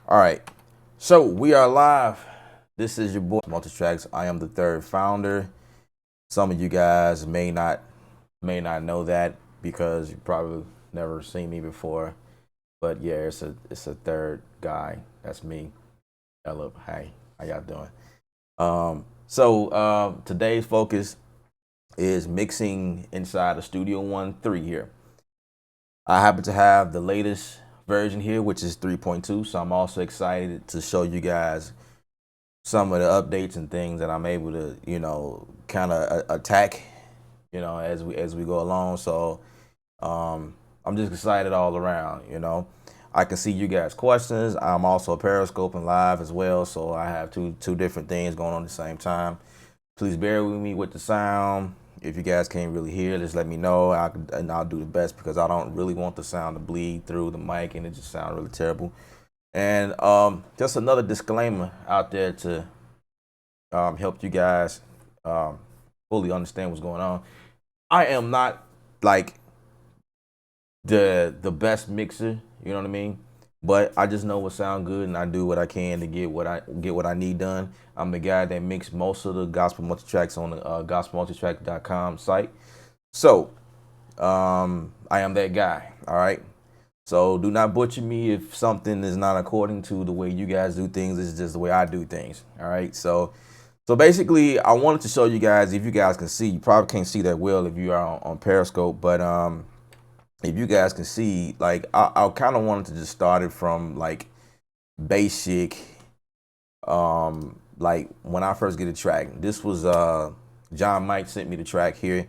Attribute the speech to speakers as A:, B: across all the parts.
A: All right, so we are live. This is your boy GMultitracks. I am the third founder. Some of you guys may not know that because you probably never seen me before. But yeah, it's a third guy. That's me, Elib. Hey, how y'all doing? Today's focus is mixing inside the Studio One 3 here. I happen to have the latest version here, which is 3.2. So I'm also excited to show you guys some of the updates and things that I'm able to, kind of attack, as we go along. So I'm just excited all around. I can see you guys' questions. I'm also periscoping live as well, so I have two different things going on at the same time. Please bear with me with the sound. If you guys can't really hear, just let me know, and I'll do the best because I don't really want the sound to bleed through the mic and it just sounds really terrible. And just another disclaimer out there to help you guys fully understand what's going on. I am not like the best mixer, you know what I mean? But I just know what sound good, and I do what I can to get what I need done. I'm the guy that mixes most of the gospel multitracks on the gospelmultitrack.com site. So I am that guy. All right. So do not butcher me if something is not according to the way you guys do things. It's just the way I do things. All right. So basically, I wanted to show you guys, if you guys can see. You probably can't see that well if you are on Periscope, but if you guys can see, like I kind of wanted to just start it from like basic, like when I first get a track. This was John Mike sent me the track here,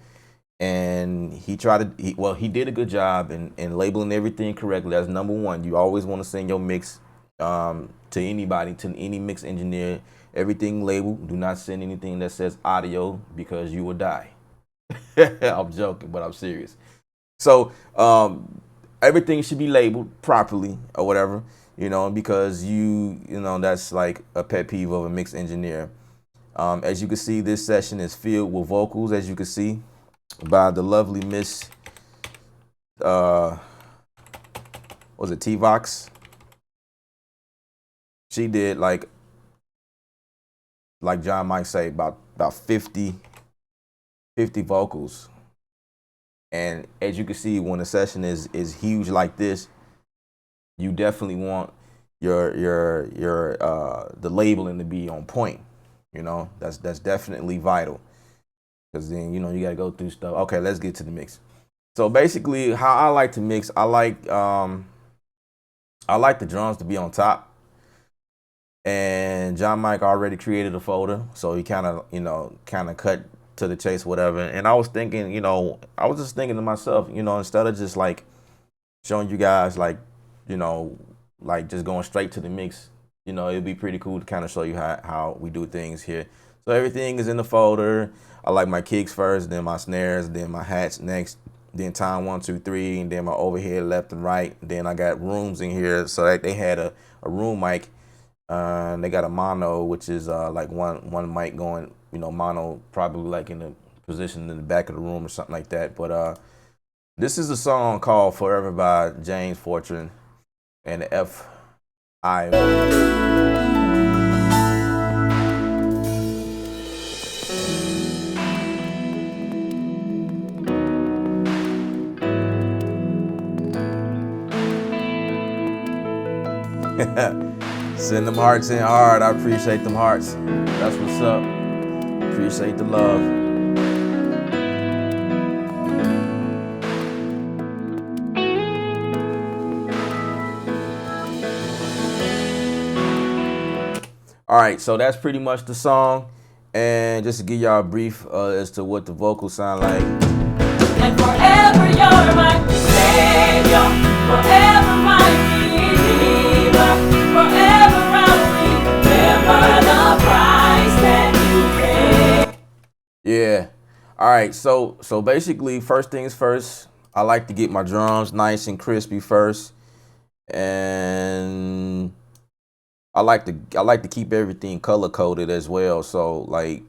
A: and he did a good job in labeling everything correctly. That's number one. You always want to send your mix to anybody, to any mix engineer, everything labeled. Do not send anything that says audio because you will die. I'm joking, but I'm serious. So everything should be labeled properly or whatever, because that's like a pet peeve of a mix engineer. As you can see, this session is filled with vocals, as you can see, by the lovely Miss, was it T-Vox? She did like John might say about 50 vocals. And as you can see, when a session is huge like this, you definitely want your the labeling to be on point. That's definitely vital, because then you gotta go through stuff. Okay, let's get to the mix. So basically, how I like to mix, I like the drums to be on top. And John Mike already created a folder, so he kind of cut to the chase, whatever. And I was thinking, I was just thinking to myself, instead of just like showing you guys like just going straight to the mix, it'd be pretty cool to kind of show you how we do things here. So everything is in the folder. I like my kicks first, then my snares, then my hats next, then time 1, 2, 3, and then my overhead left and right. Then I got rooms in here, so that they had a room mic. They got a mono, which is like one mic going, mono, probably like in the position in the back of the room or something like that. But this is a song called Forever by James Fortune and the F.I. Send them hearts in hard. I appreciate them hearts. That's what's up. Appreciate the love. All right, so that's pretty much the song. And just to give y'all a brief as to what the vocals sound like. And forever you're my savior, forever my redeemer, forever I'll remember the price that you paid. Yeah. All right, so basically, first things first, I like to get my drums nice and crispy first. And I like to keep everything color coded as well. So like,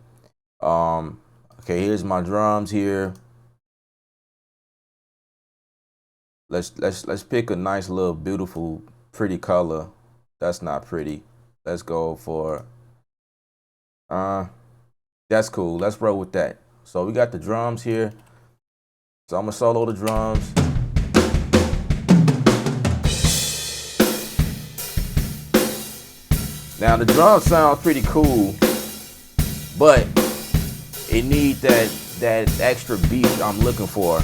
A: okay, here's my drums here. Let's pick a nice little beautiful pretty color That's not pretty. Let's go for, that's cool. Let's roll with that. So we got the drums here. So I'm gonna solo the drums. Now the drum sounds pretty cool, but it needs that extra beat I'm looking for.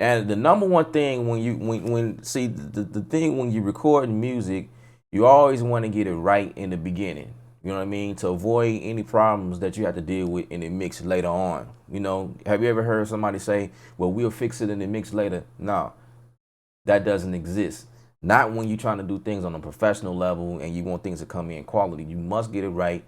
A: And the number one thing when see the thing when you record music, you always want to get it right in the beginning. You know what I mean? To avoid any problems that you have to deal with in the mix later on. You know, have you ever heard somebody say, well, we'll fix it in the mix later? No, that doesn't exist. Not when you're trying to do things on a professional level and you want things to come in quality. You must get it right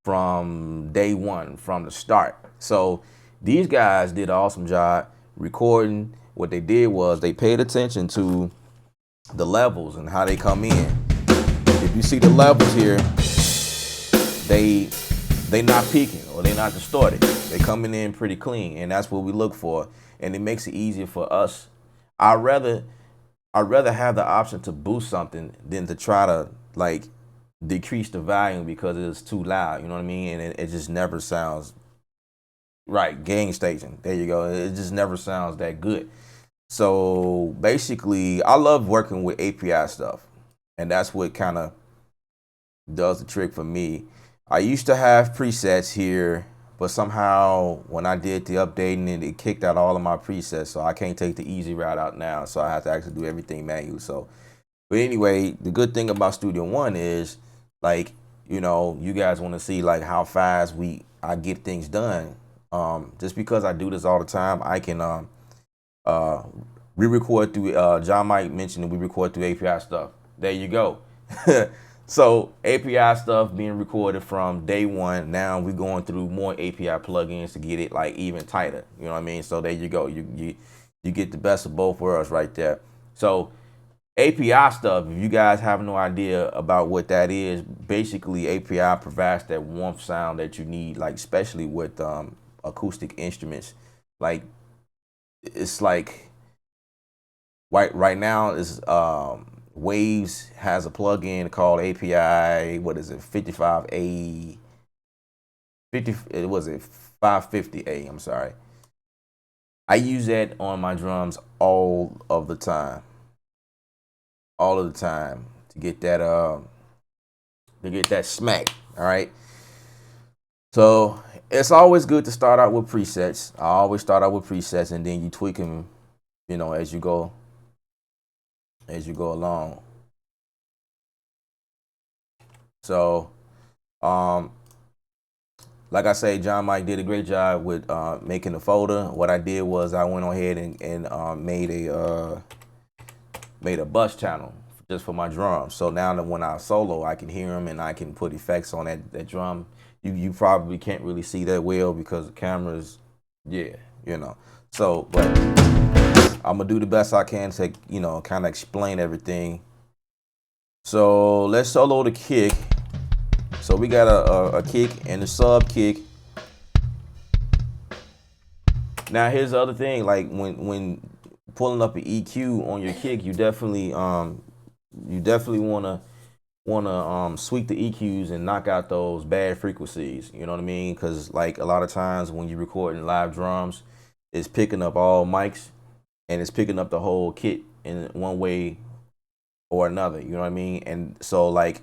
A: from day one, from the start. So these guys did an awesome job recording. What they did was they paid attention to the levels and how they come in. If you see the levels here, they not peaking or they not distorted. They coming in pretty clean, and that's what we look for. And it makes it easier for us. I'd rather have the option to boost something than to try to like decrease the volume because it's too loud. You know what I mean? And it just never sounds right. Gain station. There you go. It just never sounds that good. So basically, I love working with API stuff, and that's what kind of does the trick for me. I used to have presets here, but somehow when I did the updating, it kicked out all of my presets, so I can't take the easy route out now. So I have to actually do everything manual. So, but anyway, the good thing about Studio One is, like, you know, you guys want to see like how fast I get things done. Just because I do this all the time, I can re-record through. John Mike mentioned that we record through API stuff. There you go. So API stuff being recorded from day one. Now we're going through more API plugins to get it like even tighter. You know what I mean? So there you go. You get the best of both worlds right there. So API stuff, if you guys have no idea about what that is, basically API provides that warmth sound that you need, like especially with acoustic instruments. Like it's like right now is Waves has a plugin called API, what is it, 55A, 550A, I'm sorry. I use that on my drums all of the time. All of the time to get that smack, all right? So it's always good to start out with presets. I always start out with presets and then you tweak them, you know, as you go along. So, like I say, John Mike did a great job with making the folder. What I did was I went on ahead and made a bus channel just for my drums. So now that when I solo, I can hear them and I can put effects on that drum. You probably can't really see that well because the camera's, yeah, you know. So, but I'm gonna do the best I can to, you know, kind of explain everything. So let's solo the kick. So we got a kick and a sub kick. Now here's the other thing, like when pulling up an EQ on your kick, you definitely wanna sweep the EQs and knock out those bad frequencies. You know what I mean? Because like a lot of times when you're recording live drums, it's picking up all mics and it's picking up the whole kit in one way or another. You know what I mean? And so like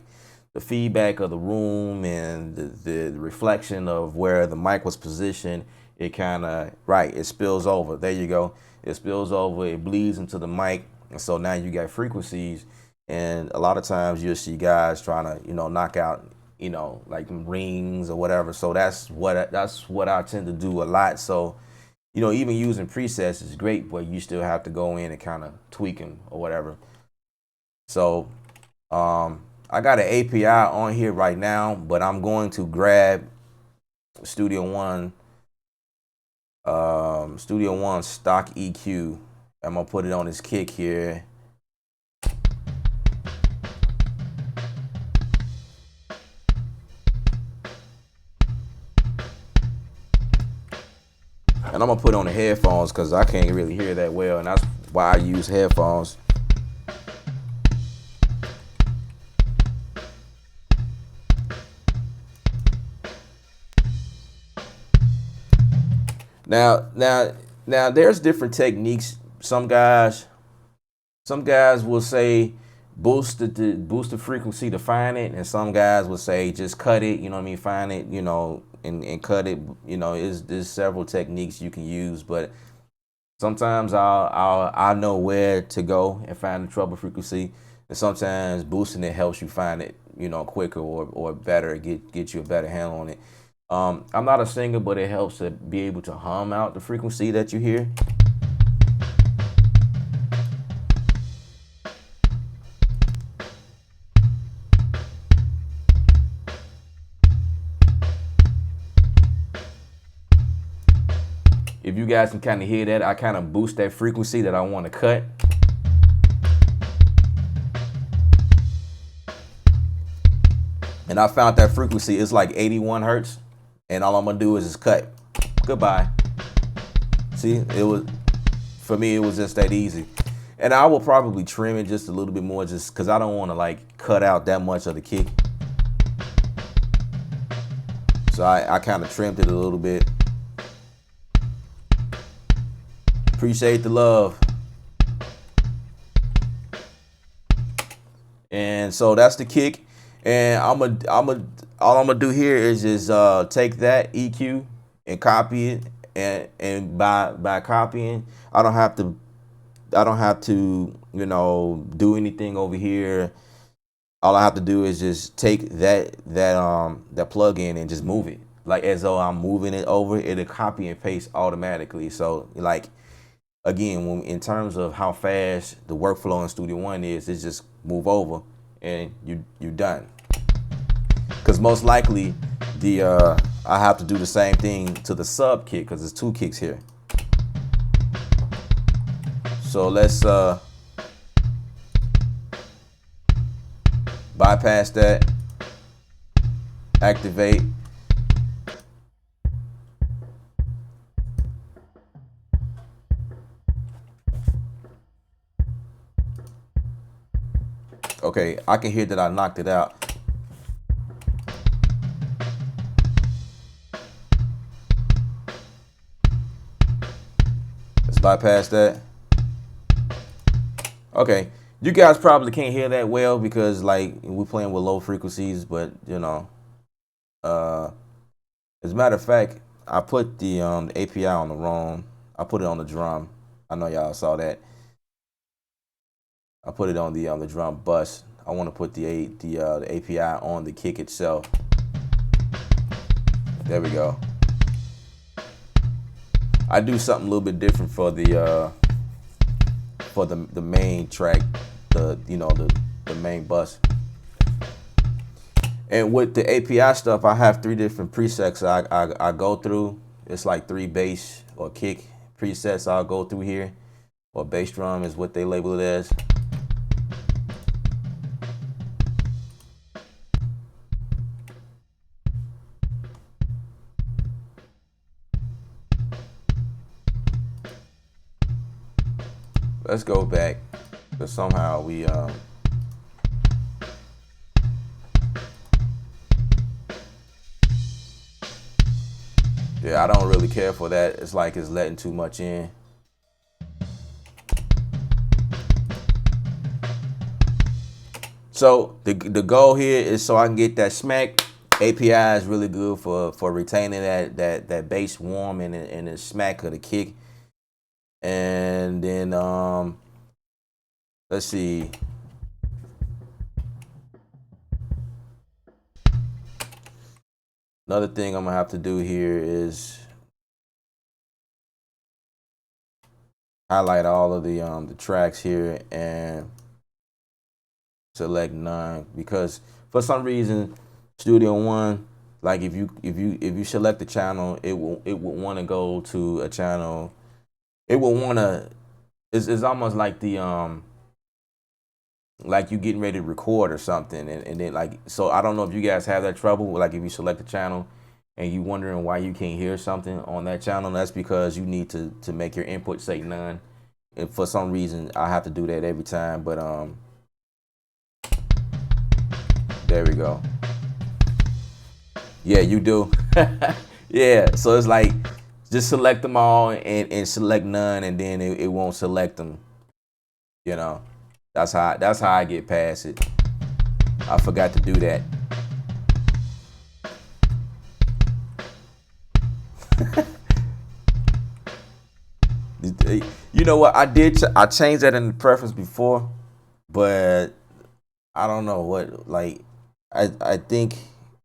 A: the feedback of the room and the reflection of where the mic was positioned, it kind of, it spills over. There you go. It spills over, it bleeds into the mic. And so now you got frequencies. And a lot of times you'll see guys trying to, you know, knock out, you know, like rings or whatever. So that's what I tend to do a lot. So, you know, even using presets is great, but you still have to go in and kind of tweak them or whatever. So, I got an API on here right now, but I'm going to grab Studio One stock EQ. I'm gonna put it on this kick here. And I'm gonna put on the headphones because I can't really hear that well, and that's why I use headphones. Now there's different techniques. Some guys will say boost the frequency to find it, and some guys will say just cut it. You know what I mean? Find it. You know, and cut it. You know, there's several techniques you can use, but sometimes I know where to go and find the treble frequency, and sometimes boosting it helps you find it, you know, quicker or better, get you a better handle on it. I'm not a singer, but it helps to be able to hum out the frequency that you hear. If you guys can kind of hear that, I kind of boost that frequency that I want to cut. And I found that frequency is like 81 hertz. And all I'm gonna do is just cut. Goodbye. See, for me, it was just that easy. And I will probably trim it just a little bit more just because I don't want to like cut out that much of the kick. So I kind of trimmed it a little bit. Appreciate the love. And so that's the kick. And all I'm gonna do here is just take that EQ and copy it. And by copying, I don't have to, you know, do anything over here. All I have to do is just take that plug-in and just move it. Like as though I'm moving it over, it'll copy and paste automatically. So like, again, in terms of how fast the workflow in Studio One is, it's just move over and you're done. Because most likely I have to do the same thing to the sub kick because there's two kicks here. So let's bypass that, activate. Okay, I can hear that I knocked it out. Let's bypass that. Okay, you guys probably can't hear that well because like we're playing with low frequencies, but you know, as a matter of fact, I put the API on the wrong. I put it on the drum. I know y'all saw that. I put it on the drum bus. I want to put the API on the kick itself. There we go. I do something a little bit different for the main track, the main bus. And with the API stuff, I have 3 different presets I go through. It's like 3 bass or kick presets I'll go through here, or bass drum is what they label it as. Let's go back, because somehow we yeah, I don't really care for that. It's like it's letting too much in. So the goal here is so I can get that smack. API is really good for retaining that bass warm and the smack of the kick. And then let's see. Another thing I'm gonna have to do here is highlight all of the tracks here and select none, because for some reason Studio One, like if you select the channel, it would want to go to a channel. It will want to. It's almost like like you getting ready to record or something, and then like, so I don't know if you guys have that trouble. Like if you select a channel and you wondering why you can't hear something on that channel, that's because you need to make your input say none. And for some reason, I have to do that every time. But there we go. Yeah, you do. Yeah, so it's like just select them all and select none, and then it won't select them. You know, that's how I get past it. I forgot to do that. You know what? I changed that in the preference before, but I don't know what. Like, I think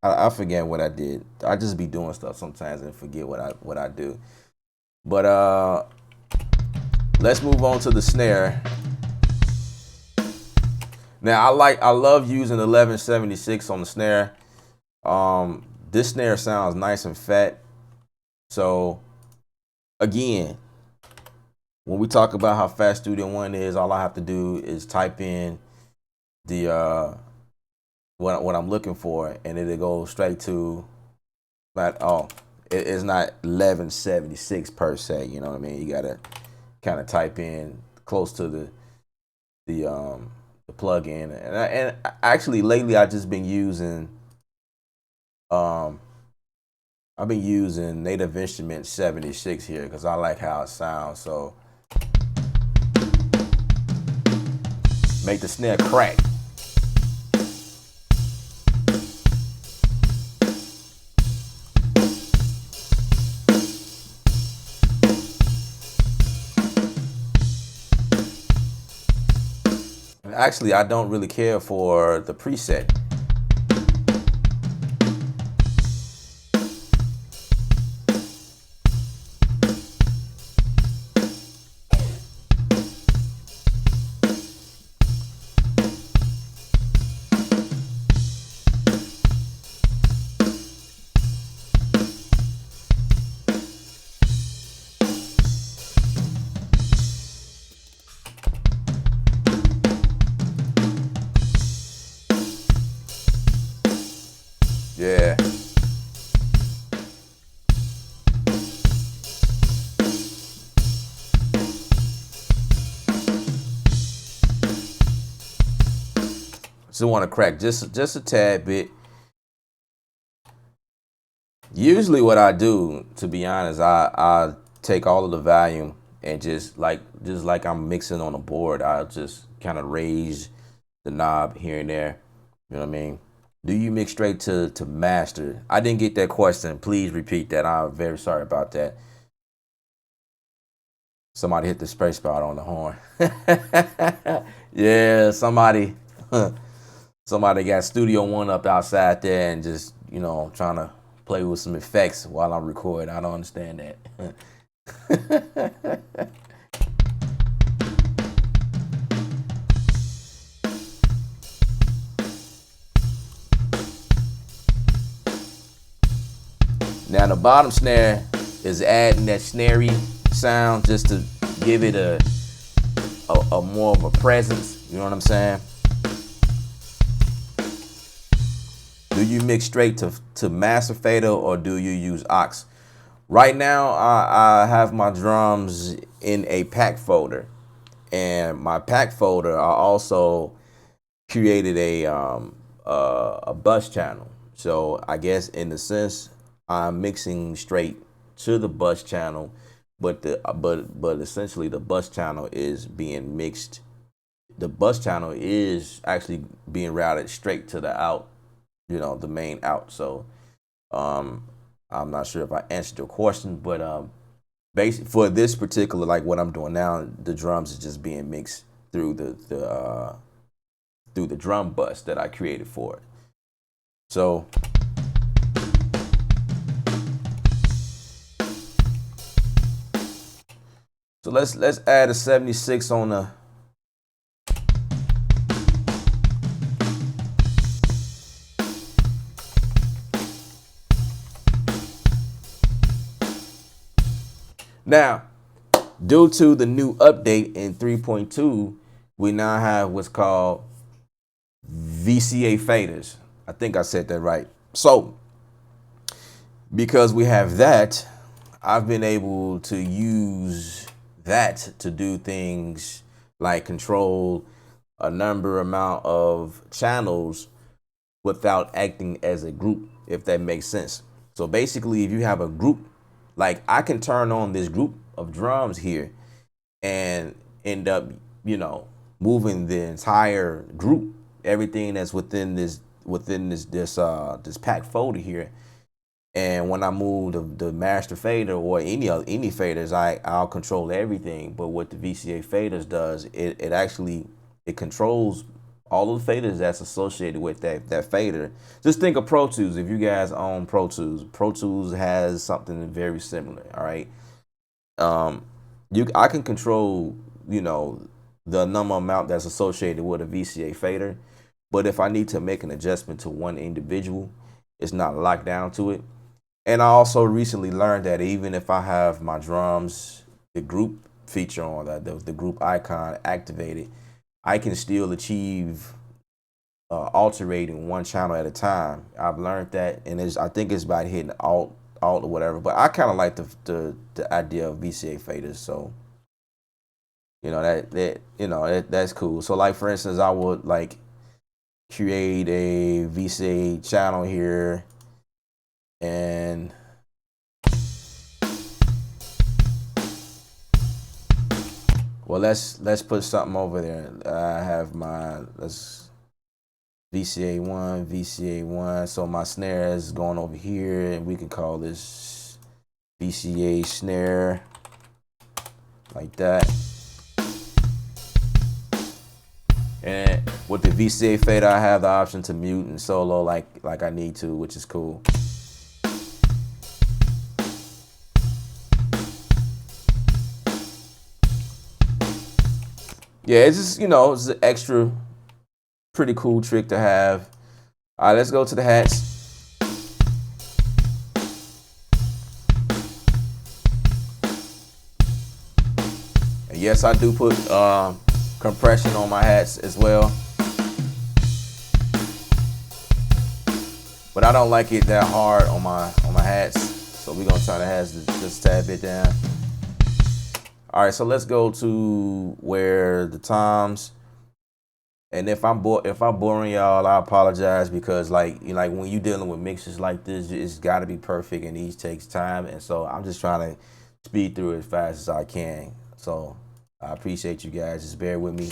A: I forget what I did. I just be doing stuff sometimes and forget what I do. But let's move on to the snare. Now I love using 1176 on the snare. This snare sounds nice and fat. So again, when we talk about how fat Studio One is, all I have to do is type in the what I'm looking for, and it'll go straight to it's not 1176 per se. You know what I mean? You gotta kind of type in close to the plug-in, and actually lately I've just been using I've been using Native Instruments 76 here because I like how it sounds. So make the snare crack. Actually, I don't really care for the preset. Yeah. Still want to crack just a tad bit. Usually what I do, to be honest, I take all of the volume and just like I'm mixing on a board, I'll just kind of raise the knob here and there. You know what I mean? Do you mix straight to master? I didn't get that question. Please repeat that. I'm very sorry about that. Somebody hit the spray spot on the horn. Yeah, somebody got Studio One up outside there and just, trying to play with some effects while I'm recording. I don't understand that. Now the bottom snare is adding that snarey sound just to give it a more of a presence. You know what I'm saying? Do you mix straight to master fader or do you use aux? Right now, I have my drums in a pack folder, and my pack folder I also created a bus channel. So I guess in the sense I'm mixing straight to the bus channel, but essentially the bus channel is being mixed. The bus channel is actually being routed straight to the out, the main out. So I'm not sure if I answered your question, but for this particular, like what I'm doing now, the drums is just being mixed through the drum bus that I created for it. So let's add a 76 on the now. Due to the new update in 3.2, we now have what's called VCA faders. I think I said that right. So because we have that, I've been able to use that to do things like control a amount of channels without acting as a group, if that makes sense. So basically, if you have a group, like I can turn on this group of drums here and end up, moving the entire group, everything that's within this packed folder here. And when I move the master fader or any faders, I'll control everything. But what the VCA faders does, it actually it controls all of the faders that's associated with that fader. Just think of Pro Tools. If you guys own Pro Tools has something very similar. All right, I can control the number amount that's associated with a VCA fader, but if I need to make an adjustment to one individual, it's not locked down to it. And I also recently learned that even if I have my drums, the group feature on that, the group icon activated, I can still achieve alterating one channel at a time. I've learned that, and I think it's about hitting alt or whatever. But I kind of like the idea of VCA faders, so that's cool. So like for instance, I would like create a VCA channel here. And well, let's put something over there. I have let's VCA 1. So my snare is going over here, and we can call this VCA snare like that. And with the VCA fader, I have the option to mute and solo like I need to, which is cool. Yeah, it's just, it's an extra pretty cool trick to have. All right, let's go to the hats. And yes, I do put compression on my hats as well. But I don't like it that hard on my hats. So we're gonna turn the hats just a tad bit down. All right, so let's go to where the toms. And if I'm boring y'all, I apologize, because like when you dealing with mixes like this, it's got to be perfect, and each takes time. And so I'm just trying to speed through it as fast as I can. So I appreciate you guys. Just bear with me.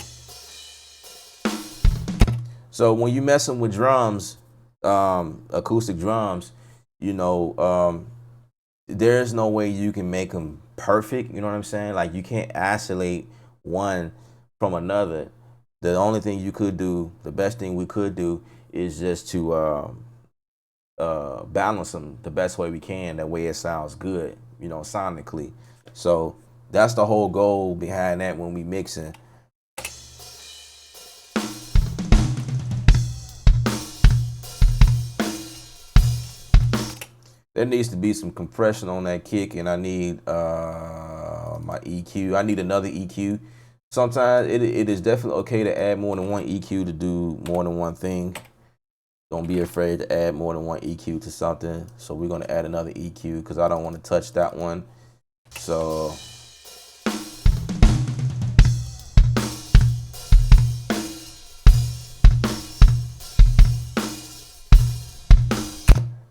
A: So when you messing with drums, acoustic drums, there's no way you can make them perfect. You know what I'm saying? Like you can't isolate one from another. The only thing you could do, the best thing we could do, is just to balance them the best way we can. That way it sounds good, sonically. So that's the whole goal behind that when we mixing. There needs to be some compression on that kick, and I need my EQ. I need another EQ. Sometimes it is definitely okay to add more than one EQ to do more than one thing. Don't be afraid to add more than one EQ to something. So we're going to add another EQ because I don't want to touch that one. So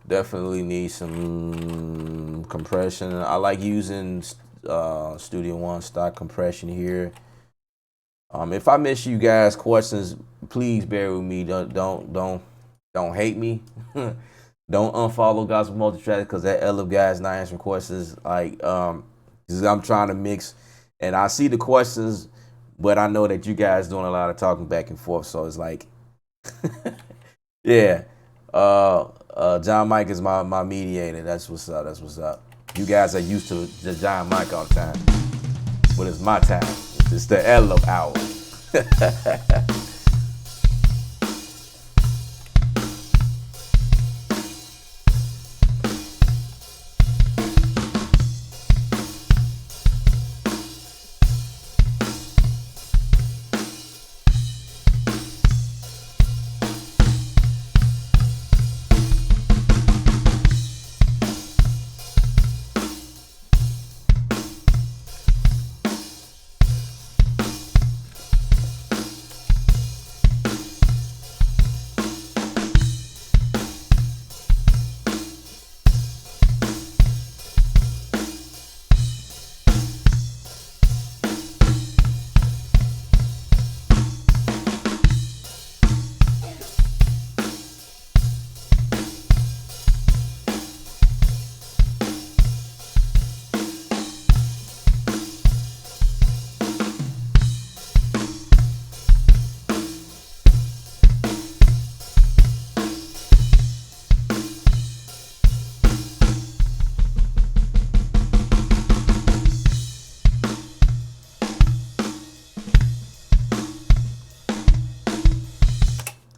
A: definitely need some compression. I like using Studio One stock compression here. If I miss you guys' questions, please bear with me. Don't hate me. Don't unfollow Gospel Multitracks because that Elib guy's not answering questions. Like, I'm trying to mix, and I see the questions, but I know that you guys doing a lot of talking back and forth. So it's like, yeah. John Mike is my mediator. That's what's up. That's what's up. You guys are used to John Mike all the time, but it's my time. It's the Elib hour.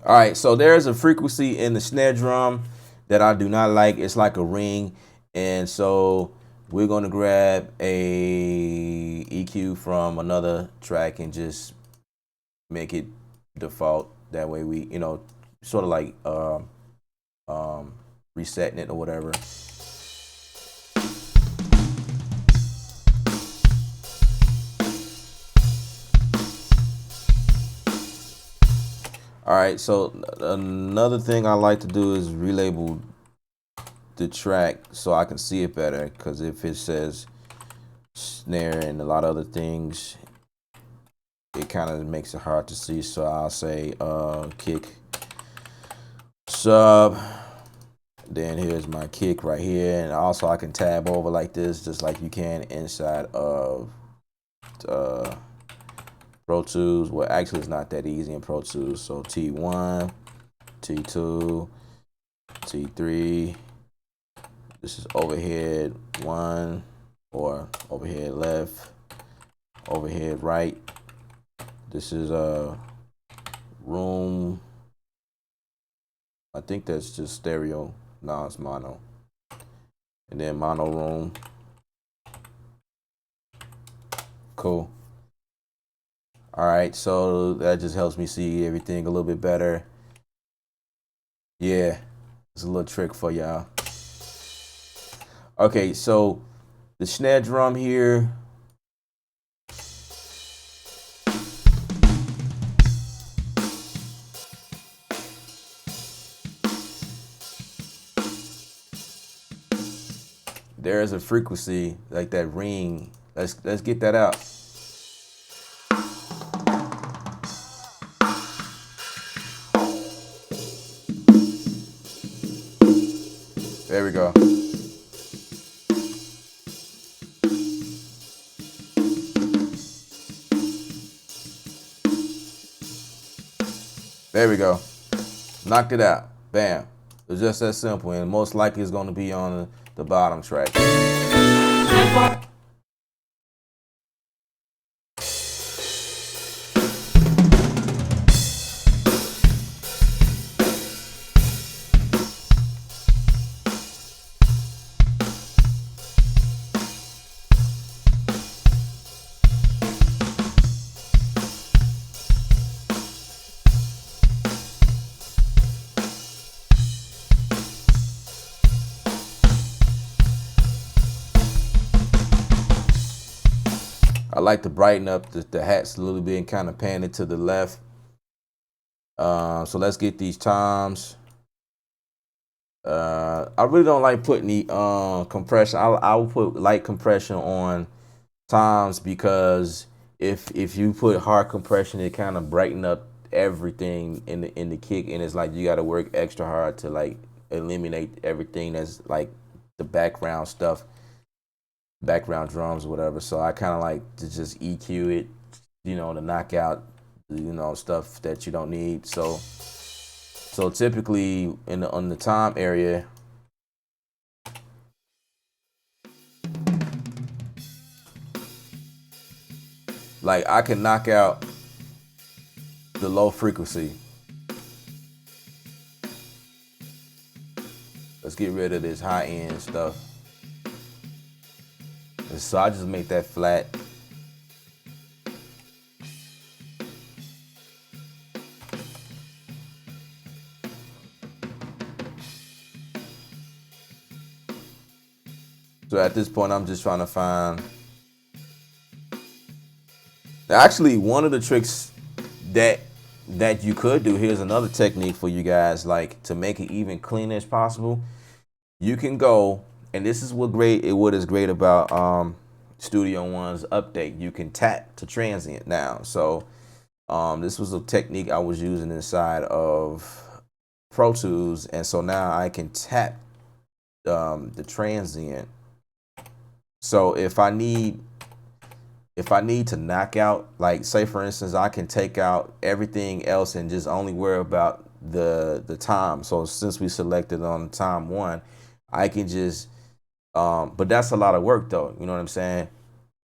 A: All right, so there's a frequency in the snare drum that I do not like. It's like a ring, and so we're gonna grab a EQ from another track and just make it default. That way we, sort of like resetting it or whatever. All right, so another thing I like to do is relabel the track so I can see it better, because if it says snare and a lot of other things, it kind of makes it hard to see. So I'll say kick sub, then here's my kick right here, and also I can tab over like this, just like you can inside of Pro Tools. Well, actually it's not that easy in Pro Tools. So T1, T2, T3, this is overhead 1, or overhead left, overhead right. This is room, I think that's just stereo. No, it's mono. And then mono room. Cool. All right, so that just helps me see everything a little bit better. Yeah, it's a little trick for y'all. Okay, so the snare drum here. There's a frequency like that ring. Let's get that out. There we go. There we go. Knocked it out. Bam. It's just that simple, and most likely it's going to be on the bottom track. I like to brighten up the hats a little bit and kind of pan it to the left. So let's get these toms. I really don't like putting the compression. I will put light compression on toms, because if you put hard compression, it kind of brighten up everything in the kick, and it's like you got to work extra hard to like eliminate everything that's like the background stuff, background drums or whatever. So I kind of like to just EQ it, to knock out, stuff that you don't need. So typically on the tom area, like I can knock out the low frequency. Let's get rid of this high end stuff. And so I just make that flat. So at this point, I'm just trying to find. Actually, one of the tricks that you could do, here's another technique for you guys, like to make it even clean as possible. You can go, and this is what is great about Studio One's update. You can tap to transient now. So this was a technique I was using inside of Pro Tools, and so now I can tap the transient. So if I need to knock out, like say for instance, I can take out everything else and just only worry about the tom. So since we selected on tom 1, I can just, but that's a lot of work though, you know what I'm saying?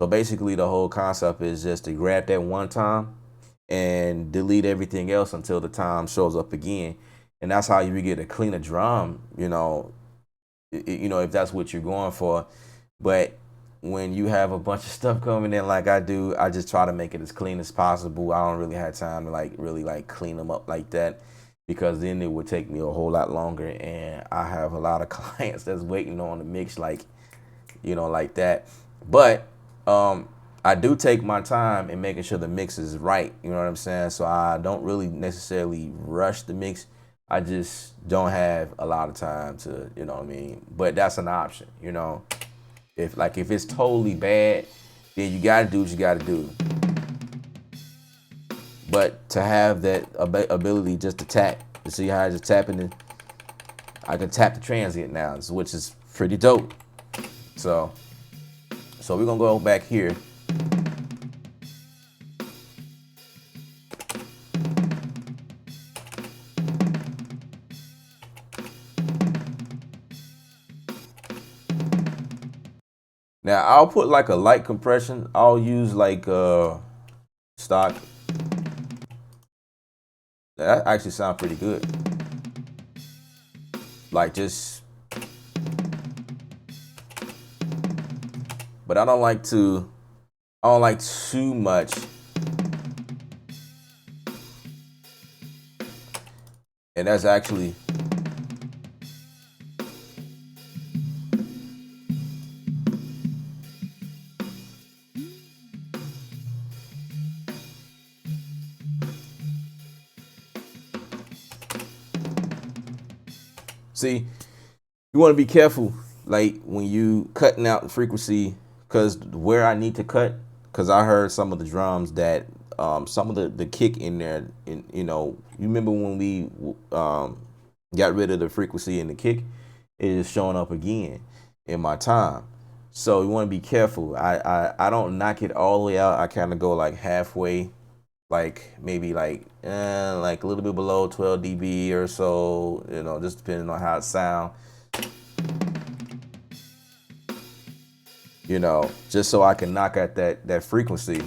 A: So basically the whole concept is just to grab that one tom and delete everything else until the time shows up again. And that's how you get a cleaner drum, you know, if that's what you're going for. But when you have a bunch of stuff coming in like I do, I just try to make it as clean as possible. I don't really have time to really clean them up like that, because then it would take me a whole lot longer, and I have a lot of clients that's waiting on the mix like that. But I do take my time in making sure the mix is right, you know what I'm saying? So I don't really necessarily rush the mix. I just don't have a lot of time to, you know what I mean? But that's an option, you know? If it's totally bad, then you gotta do what you gotta do. But to have that ability just to tap, you see how I just tapping it? I can tap the transient now, which is pretty dope. So we're gonna go back here. Now I'll put like a light compression. I'll use like stock. That actually sounds pretty good. Like just, but I don't like too much. And that's actually, see, you want to be careful, like when you cutting out the frequency, because where I need to cut, because I heard some of the drums that some of the kick in there, you remember when we got rid of the frequency in the kick, it is showing up again in my time. So you want to be careful. I don't knock it all the way out. I kind of go like halfway, like maybe like a little bit below 12 dB or so, just depending on how it sounds. Just so I can knock out that frequency.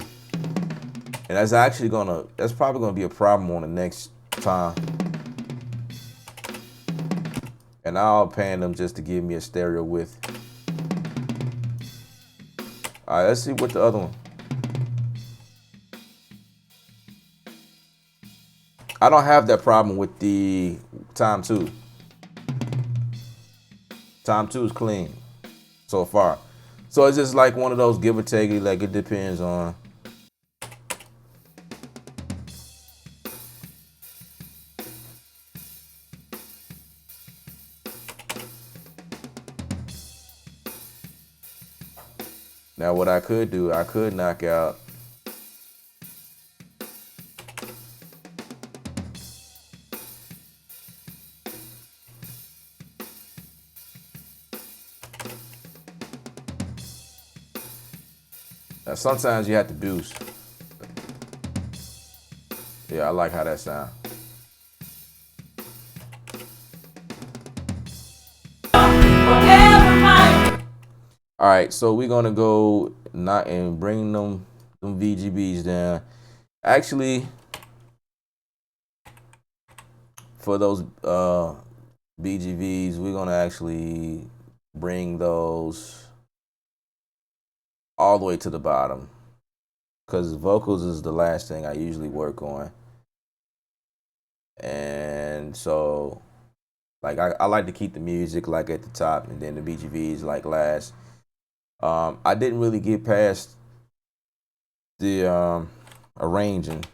A: And that's probably gonna be a problem on the next time. And I'll pan them just to give me a stereo width. All right, let's see what the other one. I don't have that problem with the time 2. Time 2 is clean so far. So it's just like one of those give or take, like it depends on. Now what I could do, I could knock out now sometimes you have to boost. Yeah, I like how that sounds. All right, so we're gonna go not and bring them VGBs down. Actually, for those BGVs, we're gonna actually bring those all the way to the bottom, because vocals is the last thing I usually work on. And so, like I like to keep the music like at the top, and then the BGVs like last. I didn't really get past the arranging.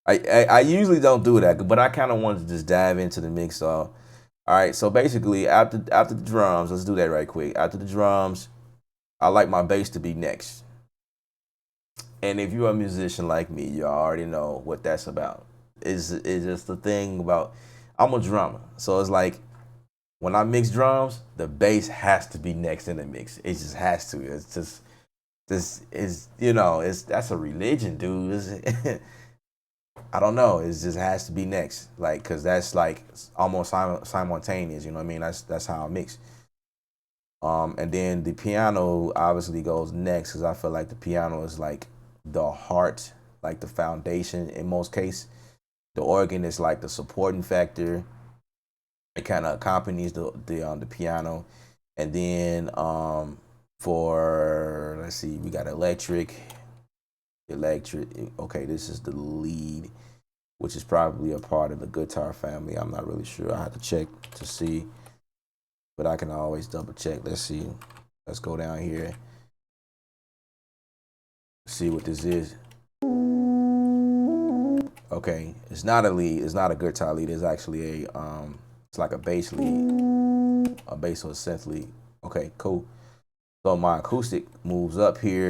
A: I usually don't do that, but I kind of wanted to just dive into the mix. So, all right. So basically, after the drums, let's do that right quick. After the drums, I like my bass to be next. And if you're a musician like me, you already know what that's about. It's just the thing about, I'm a drummer, so it's like, when I mix drums, the bass has to be next in the mix. It just has to. It's just, this is, that's a religion, dude. I don't know. It just has to be next, like, cause that's like almost simultaneous. You know what I mean? That's how I mix. And then the piano obviously goes next, cause I feel like the piano is like the heart like the foundation in most cases. The organ is like the supporting factor. It kind of accompanies the piano, and then for let's see, we got electric. Okay, this is the lead, which is probably a part of the guitar family. I'm not really sure. I have to check to see, but I can always double check. Let's see. Let's go down here. See what this is. Okay, it's not a lead. It's not a guitar lead. It's actually it's like a bass lead, a bass or a synth lead. Okay, cool. So my acoustic moves up here,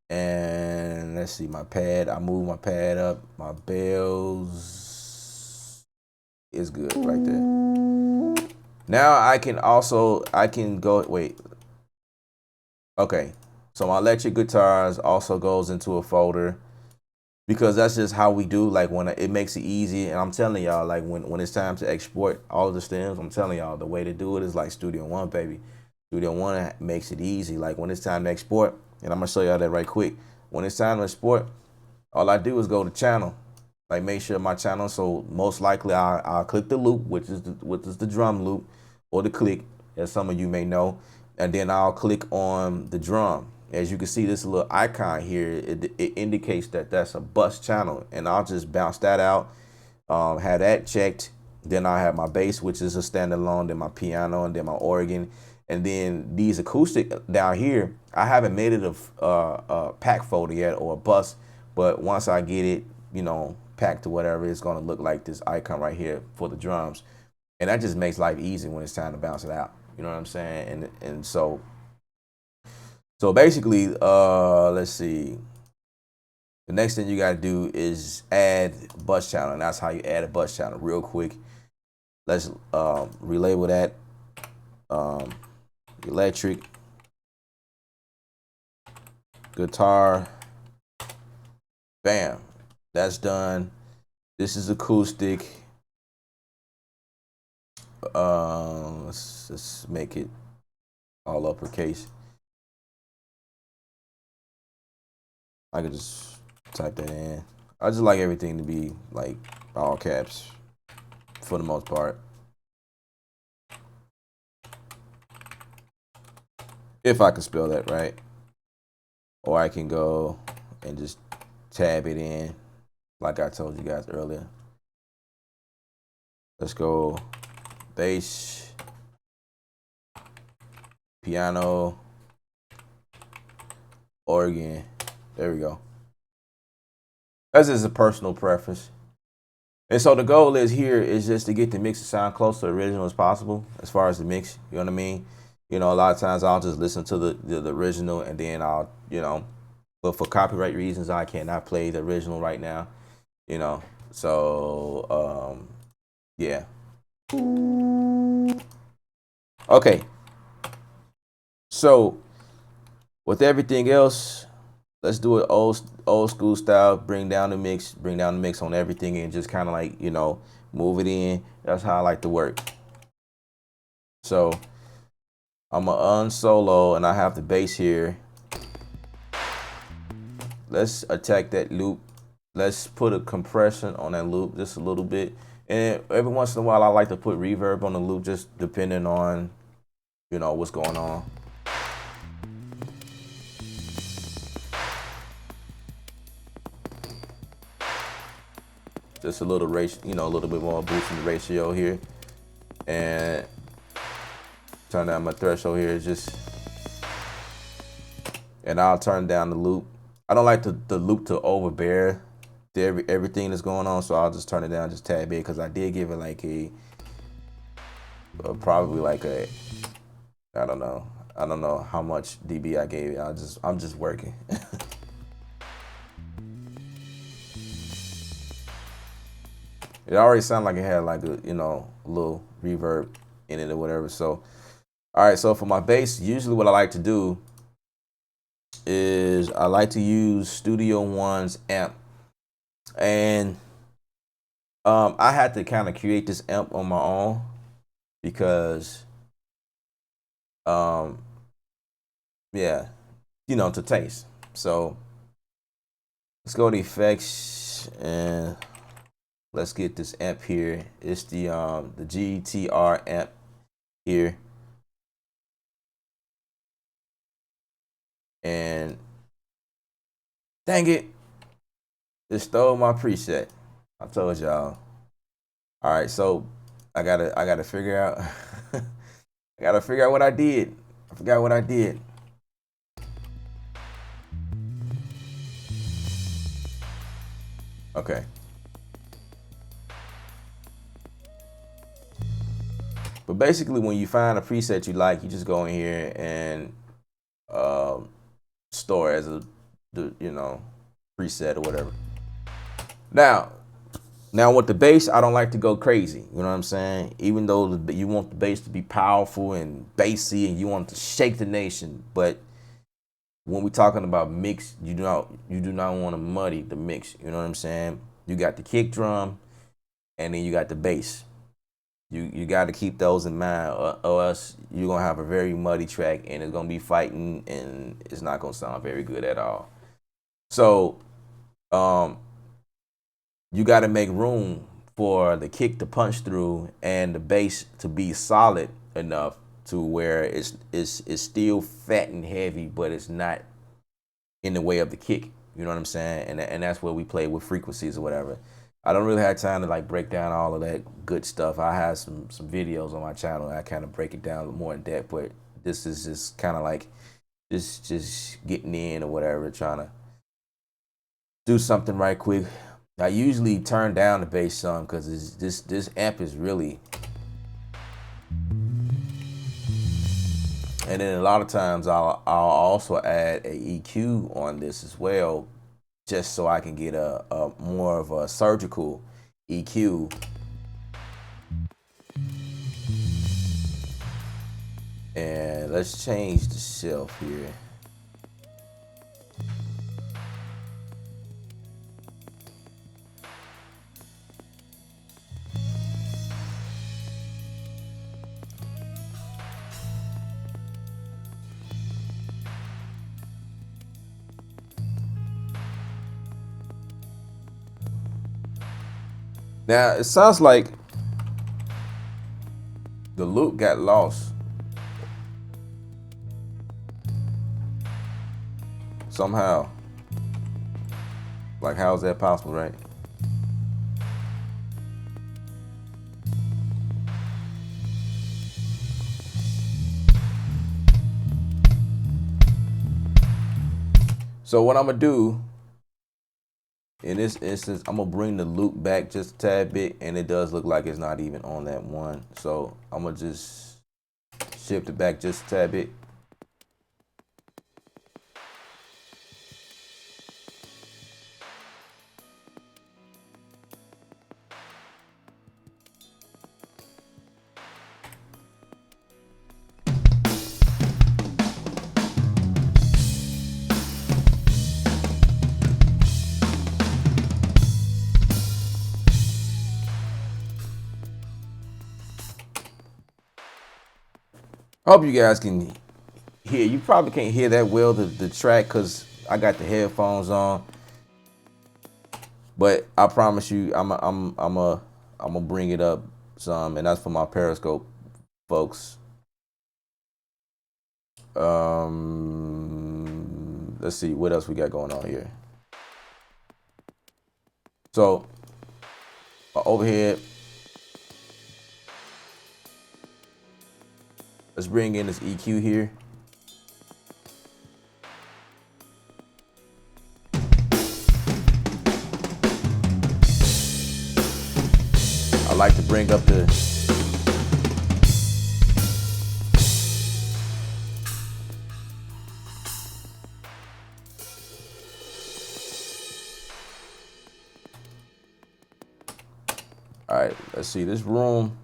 A: and let's see my pad. I move my pad up. My bells is good right there. Now I can go. Wait. Okay, so my electric guitars also goes into a folder, because that's just how we do. Like when it makes it easy, and I'm telling y'all, like when it's time to export all of the stems, I'm telling y'all the way to do it is like Studio One, baby. Studio One makes it easy. Like when it's time to export, and I'm gonna show y'all that right quick. When it's time to export, all I do is go to channel, like make sure my channel. So most likely I'll click the loop, which is the drum loop, or the click, as some of you may know, and then I'll click on the drum. As you can see, this little icon here, it indicates that that's a bus channel, and I'll just bounce that out, have that checked. Then I have my bass, which is a standalone, then my piano, and then my organ, and then these acoustic down here. I haven't made it a pack folder yet or a bus, but once I get it, packed or whatever, it's gonna look like this icon right here for the drums, and that just makes life easy when it's time to bounce it out. You know what I'm saying? And so basically, let's see. The next thing you got to do is add bus channel, and that's how you add a bus channel real quick. Let's relabel that electric guitar. Bam, that's done. This is acoustic. Let's make it all uppercase. I could just type that in. I just like everything to be like all caps for the most part. If I can spell that right. Or I can go and just tab it in like I told you guys earlier. Let's go bass, piano, organ. There we go. That's just a personal preference. And so the goal is just to get the mix to sound close to the original as possible as far as the mix. You know what I mean? A lot of times I'll just listen to the original, and then I'll, but for copyright reasons, I cannot play the original right now. So yeah. Okay. So with everything else, let's do it old school style. Bring down the mix on everything, and just kind of like, move it in. That's how I like to work. So I'm gonna unsolo, and I have the bass here. Let's attack that loop. Let's put a compression on that loop just a little bit. And every once in a while, I like to put reverb on the loop, just depending on, what's going on. Just a little ratio, a little bit more boosting the ratio here. And turn down my threshold here, and I'll turn down the loop. I don't like the loop to overbear everything that's going on, so I'll just turn it down just a tad bit, because I did give it like probably like I don't know how much dB I gave it. I'm just working. It already sounded like it had like a little reverb in it or whatever. So all right, so for my bass, usually what I like to do is I like to use Studio One's amp. And I had to kind of create this amp on my own, because yeah, to taste. So Let's go to effects and let's get this amp here. It's the GTR amp here. And dang it, it stole my preset. I told y'all. All right, so I gotta figure out I gotta figure out what I did. I forgot what I did. Okay. But basically, when you find a preset you like, you just go in here and store as a preset or whatever. Now with the bass, I don't like to go crazy. You know what I'm saying? Even though you want the bass to be powerful and bassy and you want it to shake the nation, but when we're talking about mix, you do not want to muddy the mix. You know what I'm saying? You got the kick drum, and then you got the bass. You got to keep those in mind, or else you're gonna have a very muddy track, and it's gonna be fighting, and it's not gonna sound very good at all. So, you got to make room for the kick to punch through and the bass to be solid enough to where it's still fat and heavy, but it's not in the way of the kick. You know what I'm saying? And that's where we play with frequencies or whatever. I don't really have time to like break down all of that good stuff. I have some videos on my channel that I kind of break it down more in depth, but this is just kind of like just getting in or whatever, trying to do something right quick. I usually turn down the bass some because this amp is really, and then a lot of times I'll also add a EQ on this as well, just so I can get a more of a surgical EQ. And let's change the shelf here. Now, it sounds like the loop got lost somehow. Like, how is that possible, right? So what I'm gonna do in this instance, I'm gonna bring the loop back just a tad bit, and it does look like it's not even on that one. So I'm gonna just shift it back just a tad bit. I hope you guys can hear. You probably can't hear that well the track because I got the headphones on. But I promise you, I'm gonna bring it up some, and that's for my Periscope folks. Let's see what else we got going on here. So overhead. Let's bring in this EQ here. I like to bring up the all right, let's see this room.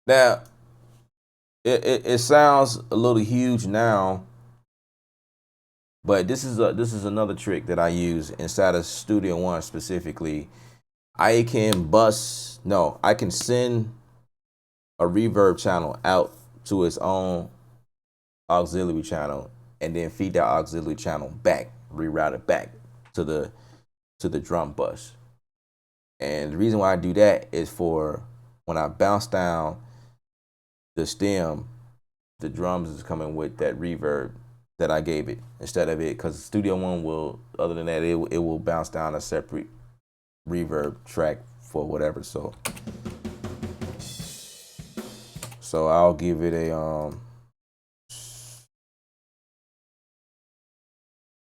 A: Now, it sounds a little huge now, but this is another trick that I use inside of Studio One specifically. I can send a reverb channel out to its own auxiliary channel and then feed that auxiliary channel back, reroute it back to the drum bus. And the reason why I do that is for when I bounce down the stem, the drums is coming with that reverb that I gave it instead of it, because Studio One will, other than that, it will bounce down a separate reverb track for whatever. So I'll give it a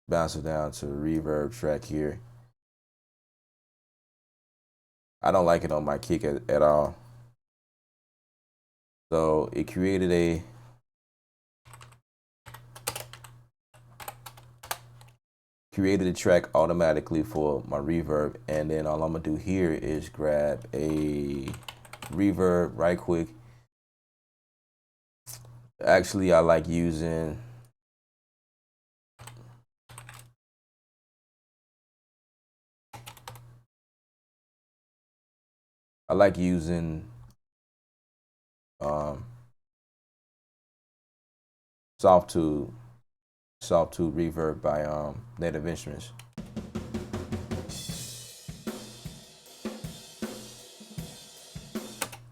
A: bounce it down to the reverb track here. I don't like it on my kick at all. So it created a track automatically for my reverb, and then all I'm gonna do here is grab a reverb right quick. Actually, I like using soft tube reverb by Native Instruments.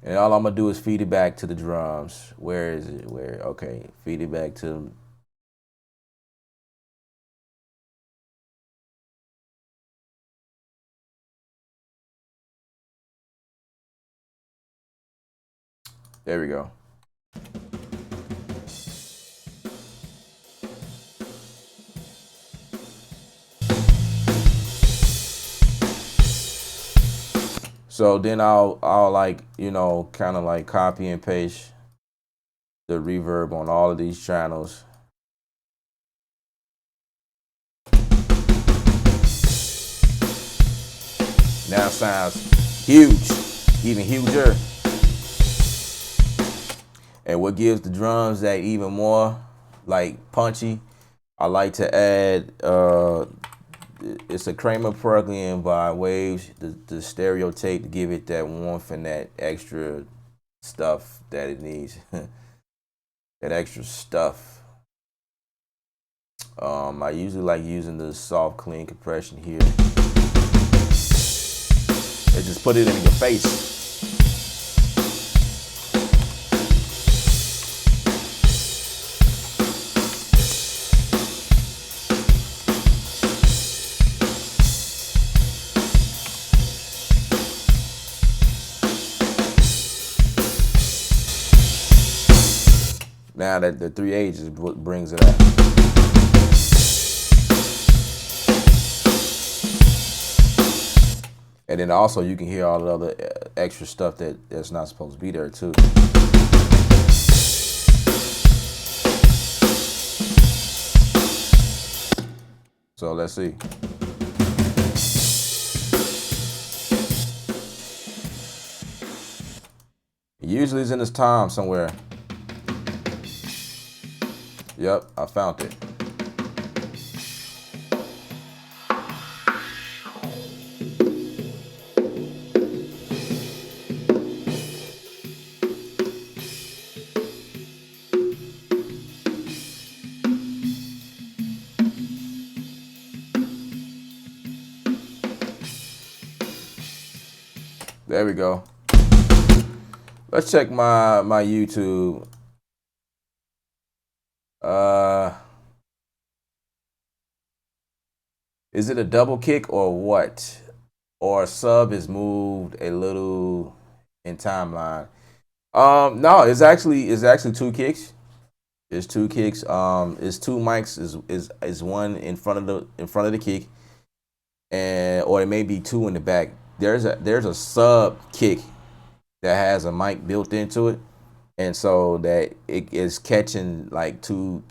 A: And all I'm gonna do is feed it back to the drums. Where is it? Okay, feed it back to. There we go. So then I'll like, kind of like copy and paste the reverb on all of these channels. Now it sounds huge, even huger. And what gives the drums that even more like punchy, I like to add it's a Kramer plugin by Waves, the stereo tape, to give it that warmth and that extra stuff that it needs. That extra stuff. I usually like using the soft clean compression here. It just put it in your face. Now that the 3/8 is what brings it out. And then also you can hear all the other extra stuff that's not supposed to be there too. So let's see. It usually is in this tom somewhere. Yep, I found it. There we go. Let's check my YouTube. Is it a double kick or what? Or sub is moved a little in timeline? No, it's actually two kicks. It's two kicks. It's two mics. Is one in front of the kick, or it may be two in the back. There's a sub kick that has a mic built into it, and so that it is catching like two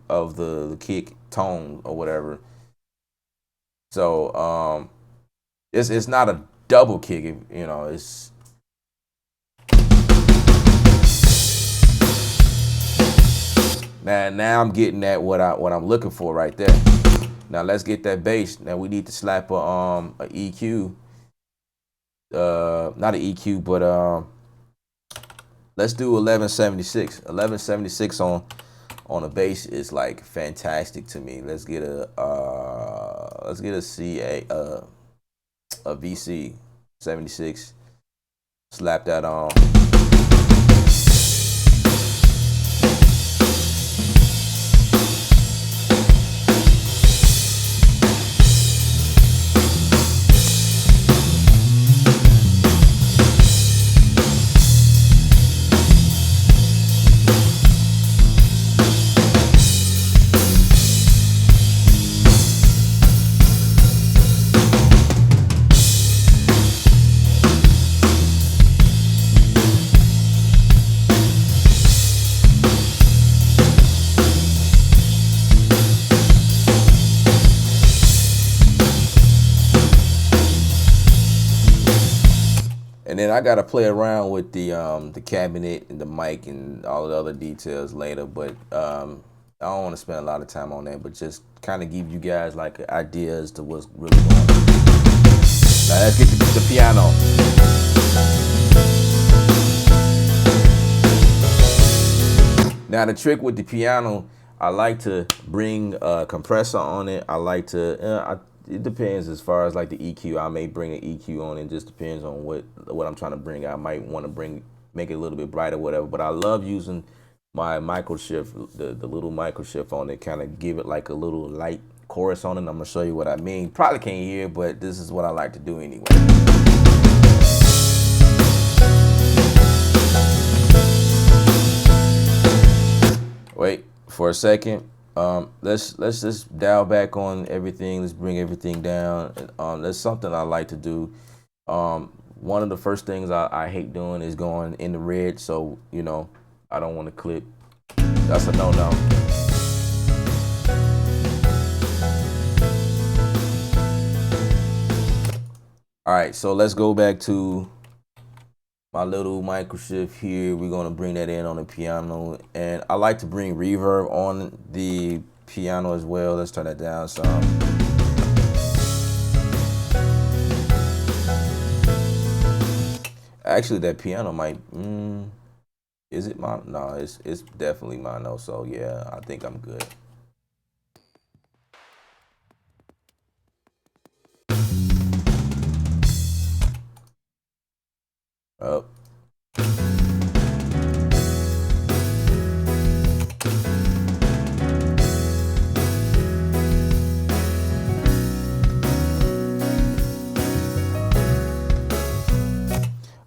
A: of the kick tone or whatever. So it's not a double kick, it's Now I'm getting at what I'm looking for right there. Now let's get that bass. Now we need to slap a EQ, not an EQ, but let's do 1176. 1176 on a bass is like fantastic to me. Let's get a VC 76. Slap that on. And then I gotta play around with the cabinet and the mic and all the other details later. But I don't want to spend a lot of time on that. But just kind of give you guys like an idea as to what's really going on. Now let's get to the piano. Now the trick with the piano, I like to bring a compressor on it. I like to. It depends as far as like the EQ. I may bring an EQ on. It just depends on what I'm trying to bring. I might want to make it a little bit brighter, whatever. But I love using my microshift, the little microshift on it, kind of give it like a little light chorus on it. I'm gonna show you what I mean. Probably can't hear, but this is what I like to do anyway. Wait for a second. Let's just dial back on everything. Let's bring everything down. That's something I like to do. One of the first things I hate doing is going in the red. So, you know, I don't want to clip. That's a no-no. All right, so let's go back to my little microshift here. We're gonna bring that in on the piano, and I like to bring reverb on the piano as well. Let's turn that down some. Actually, that piano might. Is it mono? No, it's definitely mono. So yeah, I think I'm good. Up.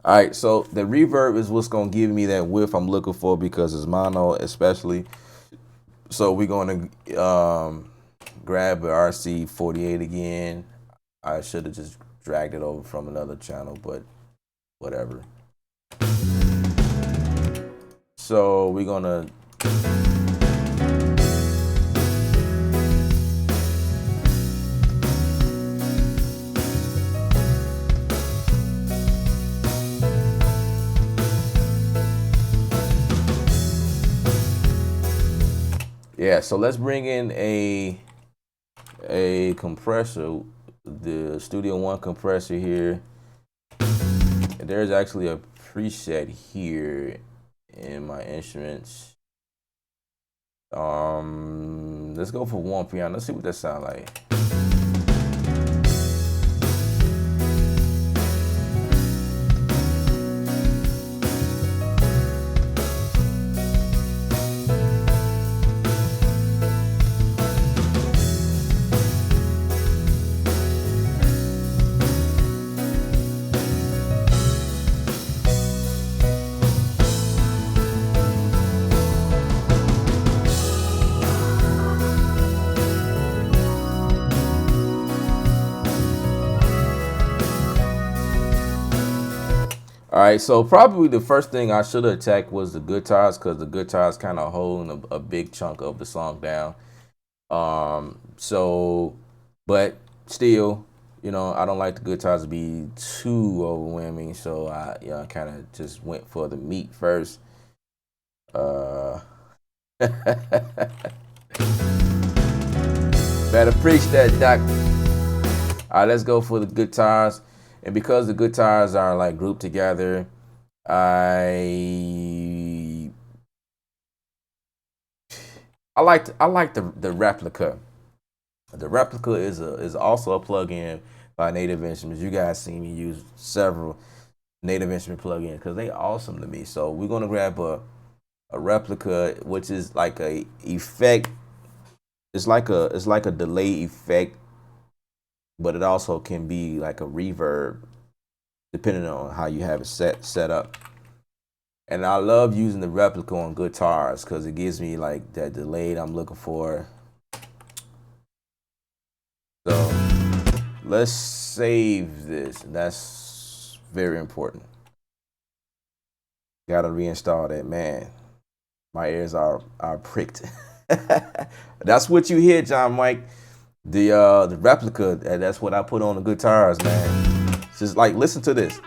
A: All right, so the reverb is what's gonna give me that width I'm looking for because it's mono, especially. So we're gonna grab the RC48 again. I should have just dragged it over from another channel, but whatever. So we're gonna yeah, so let's bring in a compressor, the Studio One compressor here. And there's actually a preset here in my instruments. Let's go for one piano. Let's see what that sounds like. All right, so probably the first thing I should have attacked was the guitars because the guitars kind of holding a big chunk of the song down. But still, you know, I don't like the guitars to be too overwhelming, so I kind of just went for the meat first. Better preach that, Doc. All right, let's go for the guitars. And because the guitars are like grouped together, I like the replica. The replica is also a plugin by Native Instruments. You guys see me use several Native Instrument plugins because they awesome to me. So we're gonna grab a replica, which is like a effect. It's like a delay effect, but it also can be like a reverb, depending on how you have it set up. And I love using the replica on guitars because it gives me like that delay that I'm looking for. So let's save this. That's very important. Gotta reinstall that, man. My ears are pricked. That's what you hear, John Mike. The replica. That's what I put on the guitars, man. It's just like, listen to this.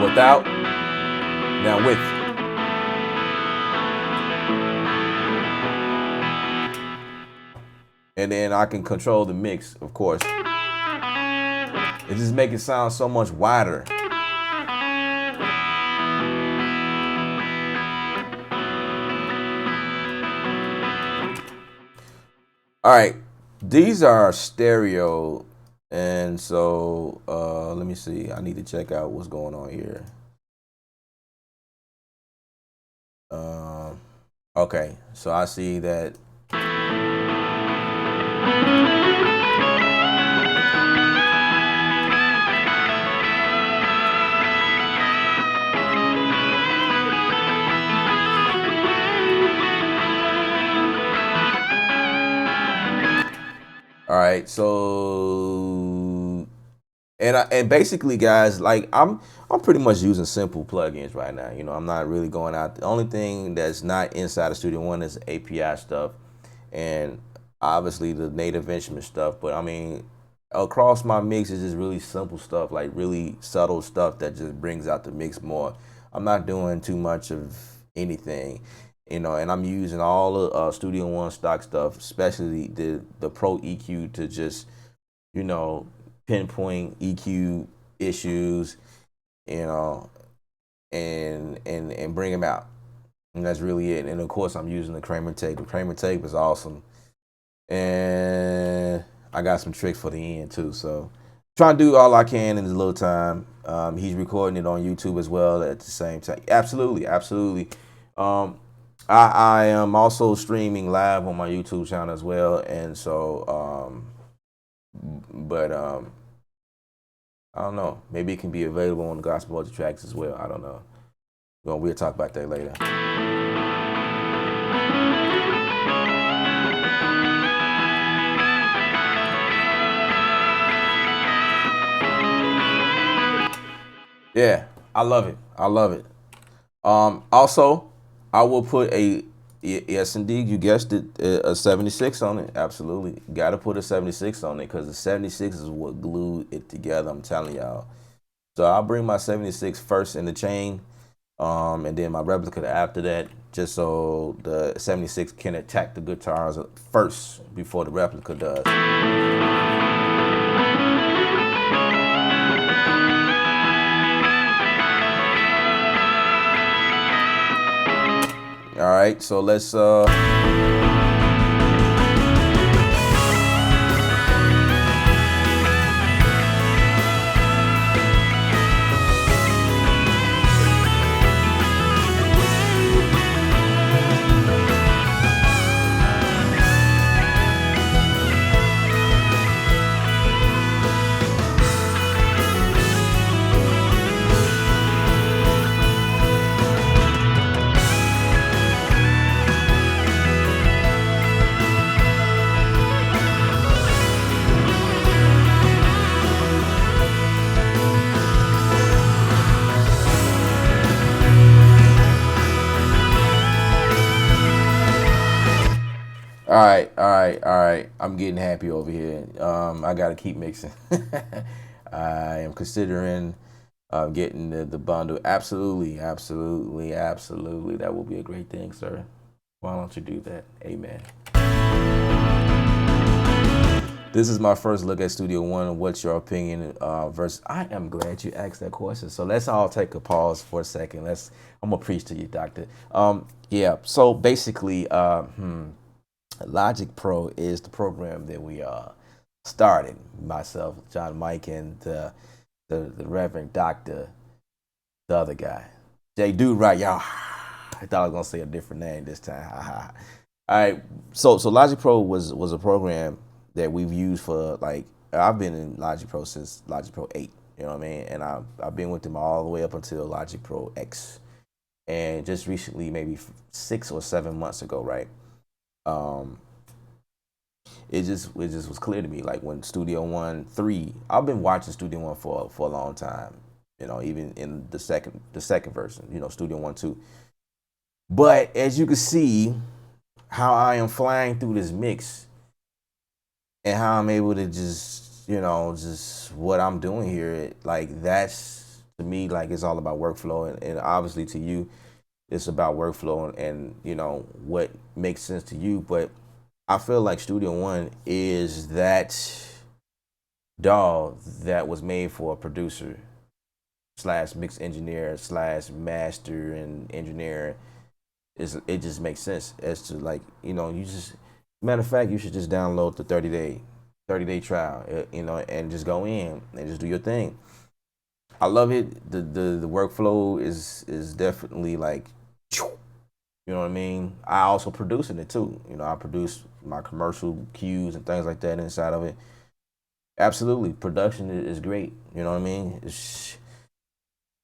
A: Without, now with. And then I can control the mix, of course. It just makes it sound so much wider. All right, these are stereo, and so let me see. I need to check out what's going on here. Okay, so I see that. All right, so and basically, guys, like I'm pretty much using simple plugins right now. You know, I'm not really going out. The only thing that's not inside the Studio One is API stuff, and obviously the Native Instrument stuff. But I mean, across my mix is just really simple stuff, like really subtle stuff that just brings out the mix more. I'm not doing too much of anything. You know, and I'm using all the Studio One stock stuff, especially the Pro EQ, to just, you know, pinpoint EQ issues, you know, and bring them out. And that's really it. And of course, I'm using the Kramer tape. The Kramer tape is awesome, and I got some tricks for the end too. So trying to do all I can in a little time. He's recording it on YouTube as well at the same time. Absolutely, absolutely. I am also streaming live on my YouTube channel as well, and so I don't know. Maybe it can be available on the GMultitracks as well. I don't know. We'll talk about that later. Yeah, I love it. I love it. Also, I will put yes, indeed, you guessed it, a 76 on it. Absolutely. Got to put a 76 on it because the 76 is what glued it together, I'm telling y'all. So I'll bring my 76 first in the chain, and then my replica after that, just so the 76 can attack the guitars first before the replica does. All right, so let's all right. I'm getting happy over here. I gotta keep mixing. I am considering getting the bundle. Absolutely, absolutely, absolutely. That will be a great thing, sir. Why don't you do that? Amen. This is my first look at Studio One. What's your opinion versus? I am glad you asked that question. So let's all take a pause for a second. I'm gonna preach to you, doctor. Yeah. So basically, Logic Pro is the program that we started. Myself, John, Mike, and the Reverend Doctor, the other guy, Jay Dude. Right, y'all. I thought I was gonna say a different name this time. All right. So Logic Pro was a program that we've used for, like, I've been in Logic Pro since Logic Pro 8, you know what I mean? And I've been with them all the way up until Logic Pro X. And just recently, maybe 6 or 7 months ago, right? It just was clear to me, like when Studio One 3, I've been watching Studio One for a long time, you know, even in the second version, you know, Studio One 2. But as you can see, how I am flying through this mix and how I'm able to just, you know, just what I'm doing here, like that's, to me, like it's all about workflow. And obviously to you, it's about workflow and, you know, what makes sense to you. But I feel like Studio One is that doll that was made for a producer / mix engineer / master and engineer. It just makes sense as to, like, you know, you just, matter of fact, you should just download the 30-day trial, you know, and just go in and just do your thing. I love it. The workflow is definitely like, you know what I mean? I also producing it too. You know, I produce my commercial cues and things like that inside of it. Absolutely, production is great. You know what I mean?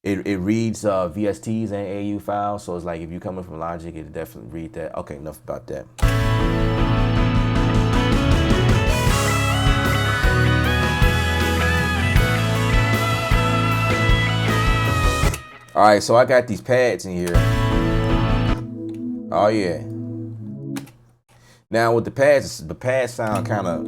A: It reads VSTs and AU files, so it's like if you're coming from Logic, it definitely read that. Okay, enough about that. All right, so I got these pads in here. Oh yeah. Now with the pads sound kind of,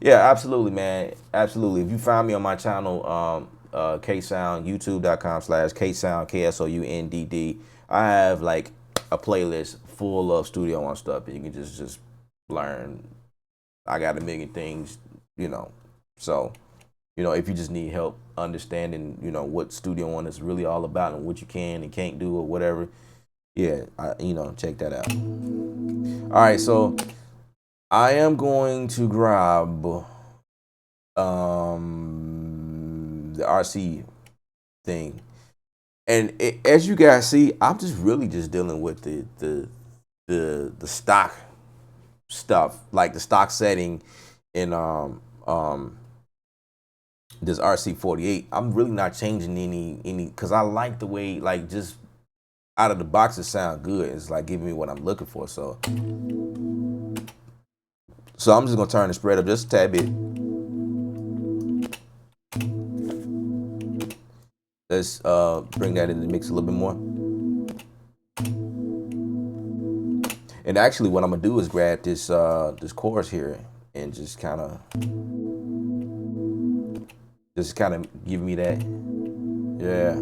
A: yeah, absolutely, man, absolutely. If you find me on my channel, Ksound, youtube.com/Ksound, KSOUNDD, I have like a playlist full of Studio One stuff that you can just learn. I got a million things, you know. So, you know, if you just need help understanding, you know, what Studio One is really all about and what you can and can't do or whatever, yeah, you know, check that out. All right, so I am going to grab the RC thing, and as you guys see, I'm just really just dealing with the stock stuff, like the stock setting in this RC48. I'm really not changing any because I like the way, like, just out of the box it sound good. It's like giving me what I'm looking for. So I'm just gonna turn the spread up just a tad bit. Let's bring that in the mix a little bit more. And actually what I'm gonna do is grab this chorus here and just kind of give me that. Yeah.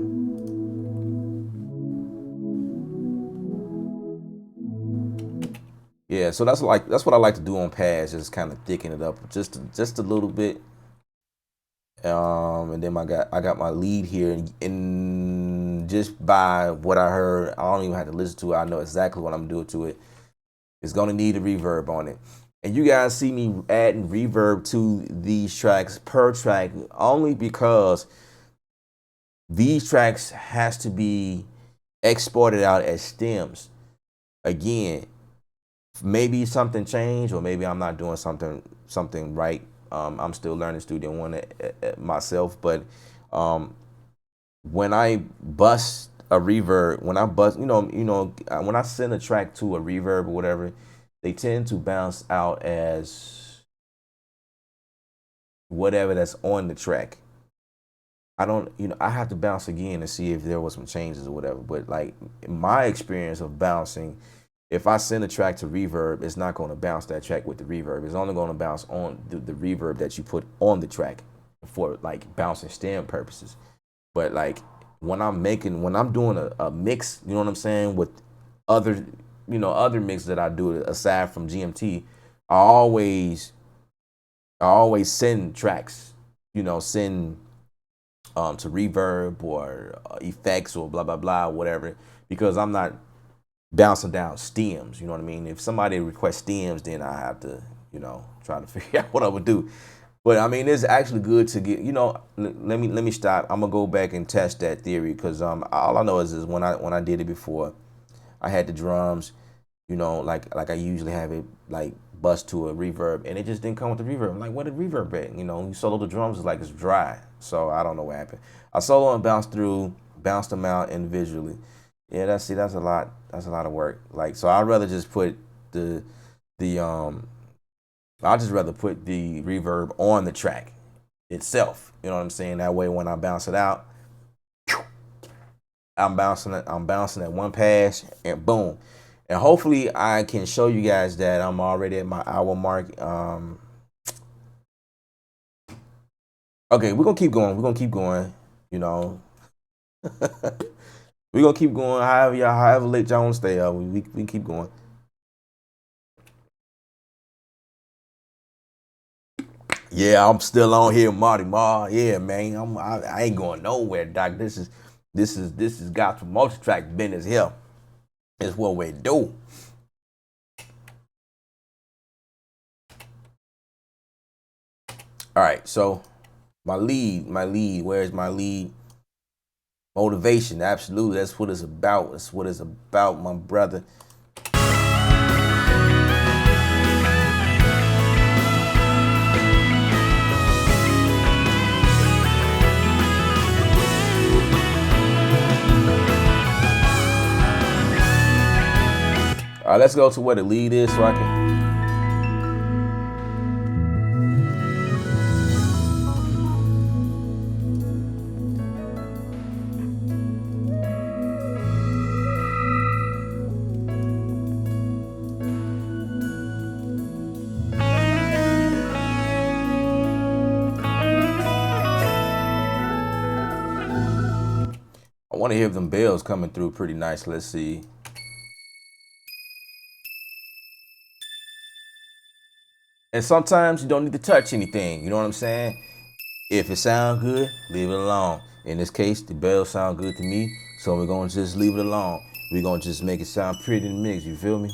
A: Yeah, so that's what I like to do on pads, just kind of thicken it up just a little bit. And then I got my lead here, and just by what I heard, I don't even have to listen to it. I know exactly what I'm doing to it. It's gonna need a reverb on it. And you guys see me adding reverb to these tracks per track only because these tracks has to be exported out as stems. Again, maybe something changed, or maybe I'm not doing something right. I'm still learning Studio One myself, but when I bust a reverb, when I send a track to a reverb or whatever, they tend to bounce out as whatever that's on the track. I have to bounce again to see if there was some changes or whatever. But like my experience of bouncing, if I send a track to reverb, it's not going to bounce that track with the reverb. It's only going to bounce on the reverb that you put on the track. for like bouncing stem purposes. But like when I'm doing a mix, you know what I'm saying, with other, other mixes that I do aside from GMT, I always send tracks, send to reverb or effects or blah blah blah whatever, because I'm not bouncing down stems. You know what I mean? If somebody requests stems, then I have to, try to figure out what I would do. But I mean, it's actually good to get, let me stop. I'm gonna go back and test that theory, because all I know is when I did it before, I had the drums, like I usually have it like bust to a reverb, and it just didn't come with the reverb. I'm like, what did reverb at? You solo the drums, is like it's dry. So I don't know what happened. I solo and bounced them out individually. Yeah, that's a lot. That's a lot of work. Like, so I'd rather just put the I'd just rather put the reverb on the track itself. You know what I'm saying? That way, when I bounce it out, I'm bouncing at one pass, and boom. And hopefully I can show you guys that I'm already at my hour mark. Okay, we're gonna keep going. We're gonna keep going. We're gonna keep going. However late y'all want to stay up, we can keep going. Yeah, I'm still on here, Marty Ma. Yeah, man. I ain't going nowhere, Doc. This is gospel multi-track business here. It's what we do. All right, so my lead. Where's my lead? Motivation, absolutely. That's what it's about. That's what it's about, my brother. All right, let's go to where the lead is so I can. I want to hear them bells coming through pretty nice. Let's see. And sometimes you don't need to touch anything. You know what I'm saying? If it sounds good, leave it alone. In this case, the bells sound good to me, so we're gonna just leave it alone. We're gonna just make it sound pretty in the mix. You feel me?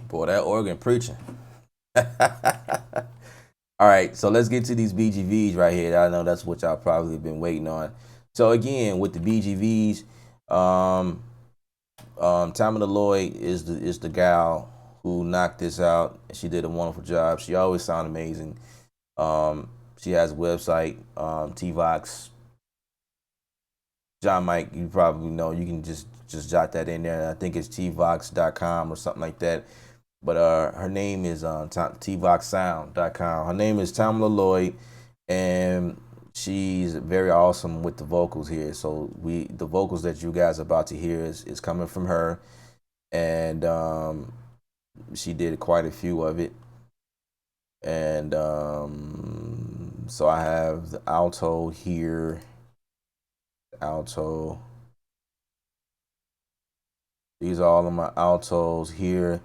A: Boy, that organ preaching. All right, so let's get to these BGVs right here. I know that's what y'all probably been waiting on. So again, with the BGVs, Tamala Lloyd is the gal who knocked this out. She did a wonderful job. She always sound amazing. She has a website, TVox. John Mike, you probably know. You can just jot that in there. I think it's tvox.com or something like that. But her name is tvoxsound.com. Her name is Tamala Lloyd, and she's very awesome with the vocals here. So the vocals that you guys are about to hear is coming from her, and she did quite a few of it. And so I have the alto here, alto. These are all of my altos here.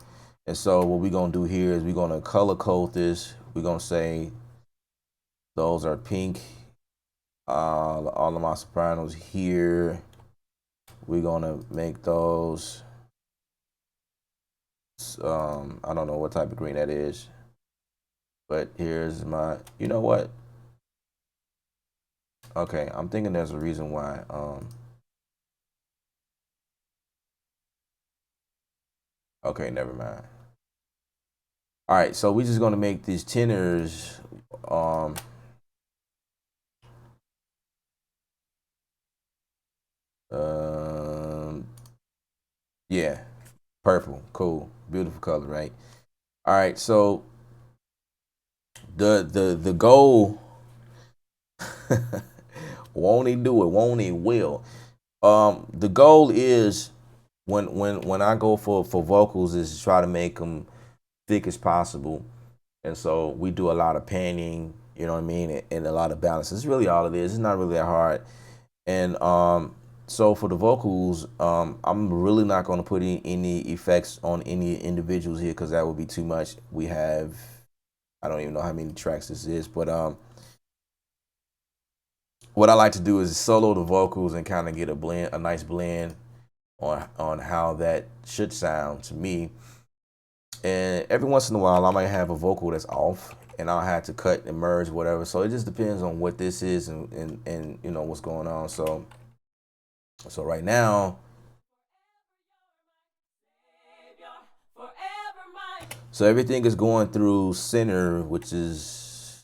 A: And so what we're going to do here is we're going to color code this. We're going to say those are pink. All of my sopranos here. We're going to make those, I don't know what type of green that is. But here's my, you know what? Okay, I'm thinking there's a reason why. Okay, never mind. All right, so we're just gonna make these tenors. Yeah, purple, cool, beautiful color, right? All right, so the goal, won't he do it? Won't he will? The goal is when I go for vocals is to try to make them thick as possible, and so we do a lot of panning, you know what I mean, and a lot of balance. It's really all it is. It's not really that hard, and so for the vocals, I'm really not going to put any effects on any individuals here because that would be too much. We have, I don't even know how many tracks this is, but what I like to do is solo the vocals and kind of get a nice blend on how that should sound to me. And every once in a while, I might have a vocal that's off, and I'll have to cut and merge whatever. So it just depends on what this is and you know what's going on. So right now, so everything is going through center, which is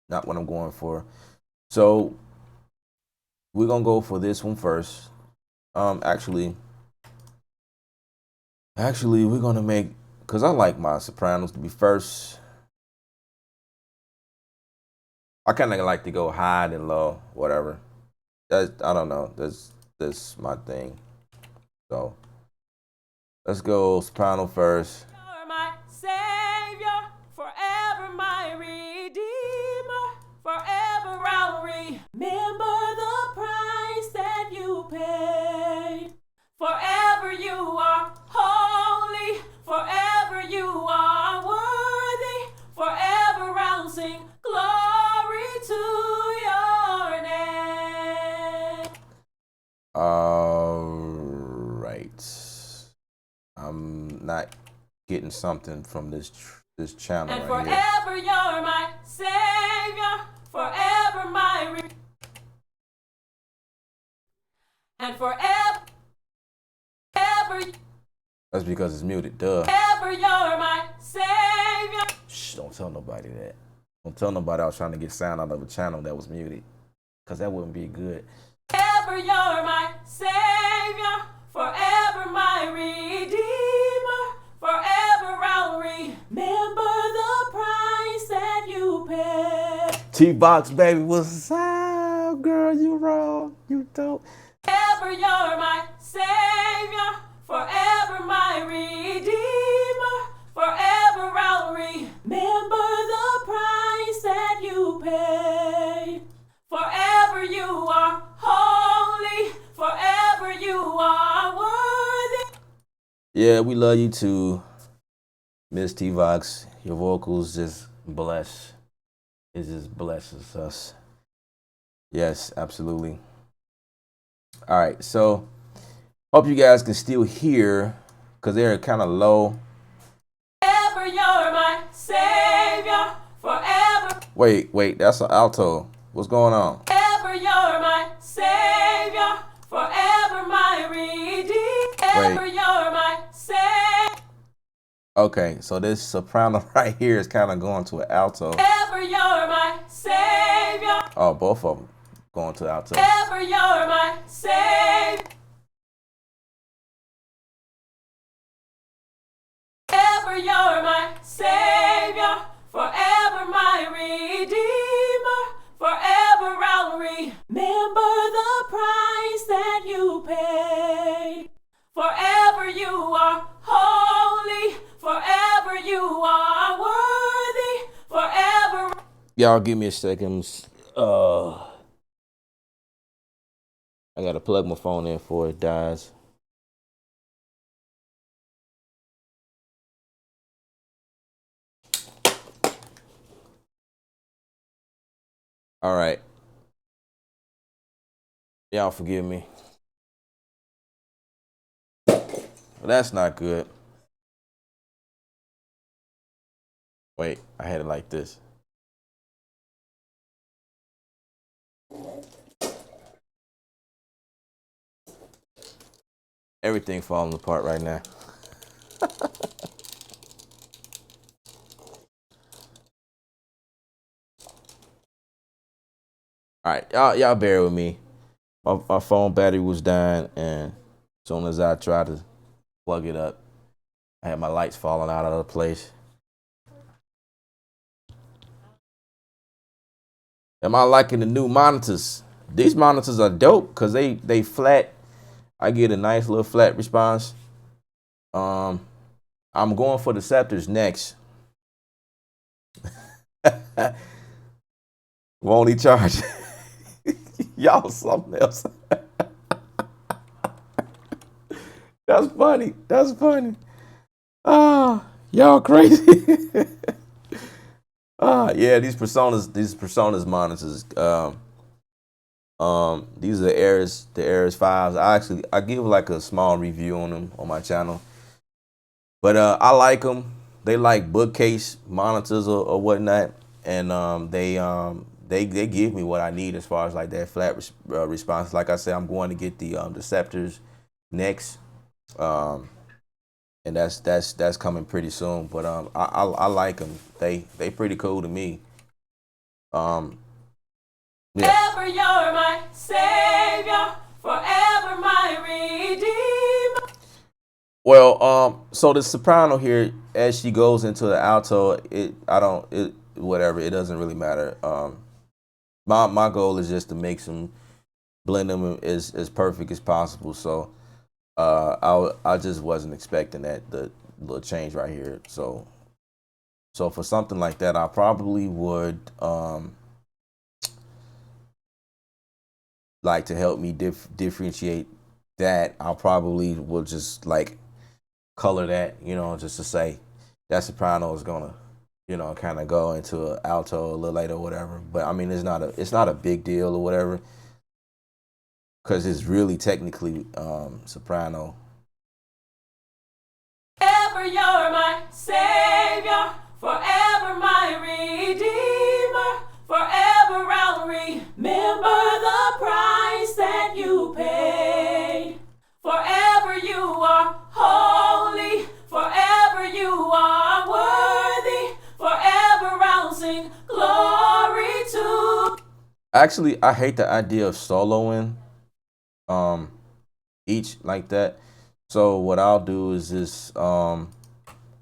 A: not what I'm going for. So we're gonna go for this one first. Actually, we're gonna make, because I like my sopranos to be first. I kind of like to go high and low, whatever. I don't know. That's my thing. So let's go soprano first.
B: You're my savior, forever my redeemer, forever I'll remember the price that you paid. Forever you are holy, forever you are worthy, forever I'll sing glory to your name.
A: All right. I'm not getting something from this channel
B: and
A: right
B: forever
A: here.
B: You're my savior, forever my and forever.
A: That's because it's muted, duh.
B: Forever you're my savior.
A: Shh, don't tell nobody that. Don't tell nobody I was trying to get sound out of a channel that was muted, because that wouldn't be good.
B: Forever you're my savior, forever my redeemer, forever I'll remember the price that you paid.
A: T-Box, baby, what's up, girl? You wrong, you don't.
B: Forever you're my savior, forever my redeemer, forever I'll remember the price that you paid. Forever you are holy, forever you are worthy.
A: Yeah, we love you too, Miss T-Vox. Your vocals just bless. It just blesses us. Yes, absolutely. All right, so hope you guys can still hear, because they're kind of low.
B: Forever you're my savior, forever.
A: Wait, that's an alto. What's going on?
B: Forever you're my savior, forever my redeemer. Forever you're my savior.
A: Okay, so this soprano right here is kind of going to an alto.
B: Forever you're my savior.
A: Oh, both of them going to alto.
B: Forever you're my savior. Forever you're my savior, forever my redeemer, forever I'll remember the price that you paid. Forever you are holy, forever you are worthy, forever.
A: Y'all give me a second. I gotta plug my phone in before it dies. All right. Y'all forgive me. That's not good. Wait, I had it like this. Everything falling apart right now. All right, y'all bear with me. My phone battery was dying, and as soon as I tried to plug it up, I had my lights falling out of the place. Am I liking the new monitors? These monitors are dope because they flat. I get a nice little flat response. I'm going for the Scepters next. Won't he charge? Y'all something else. That's funny. That's funny. Ah, y'all crazy. Yeah, these personas monitors. These are the Ares 5s. I give like a small review on them on my channel. But I like them. They like bookcase monitors or whatnot, and they give me what I need as far as like that flat response. Like I said, I'm going to get the Scepters next, and that's coming pretty soon. But I like them. They pretty cool to me. Yeah.
B: Forever you're my savior, forever my redeemer.
A: Well, so the soprano here, as she goes into the alto, whatever, it doesn't really matter. My goal is just to make some blend them as perfect as possible. So, I just wasn't expecting the little change right here. So for something like that, I probably would like to help me differentiate that. I probably will just like color that, just to say that soprano is gonna, kind of go into an alto a little later or whatever. But I mean, it's not a big deal or whatever, because it's really technically soprano.
B: Forever you're my savior, forever my redeemer, forever I'll remember the price that you paid. Forever you are holy, forever you are worthy, forever I'll sing glory to.
A: Actually, I hate the idea of soloing each like that. So what I'll do is just I'll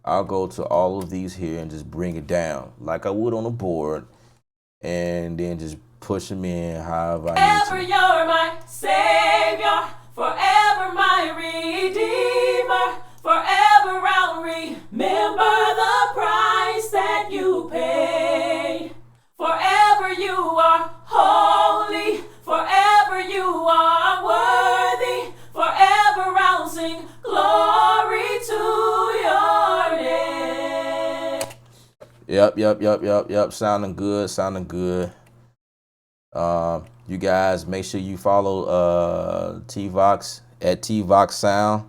A: go to all of these here and just bring it down like I would on a board, and then just push them in however I
B: Forever
A: need to.
B: you're my savior, forever my redeemer, forever I'll remember the price that you paid. Forever you are holy, forever you are worthy, forever I'll sing glory to your name.
A: Yep. Sounding good. You guys make sure you follow T-Vox at T-Vox Sound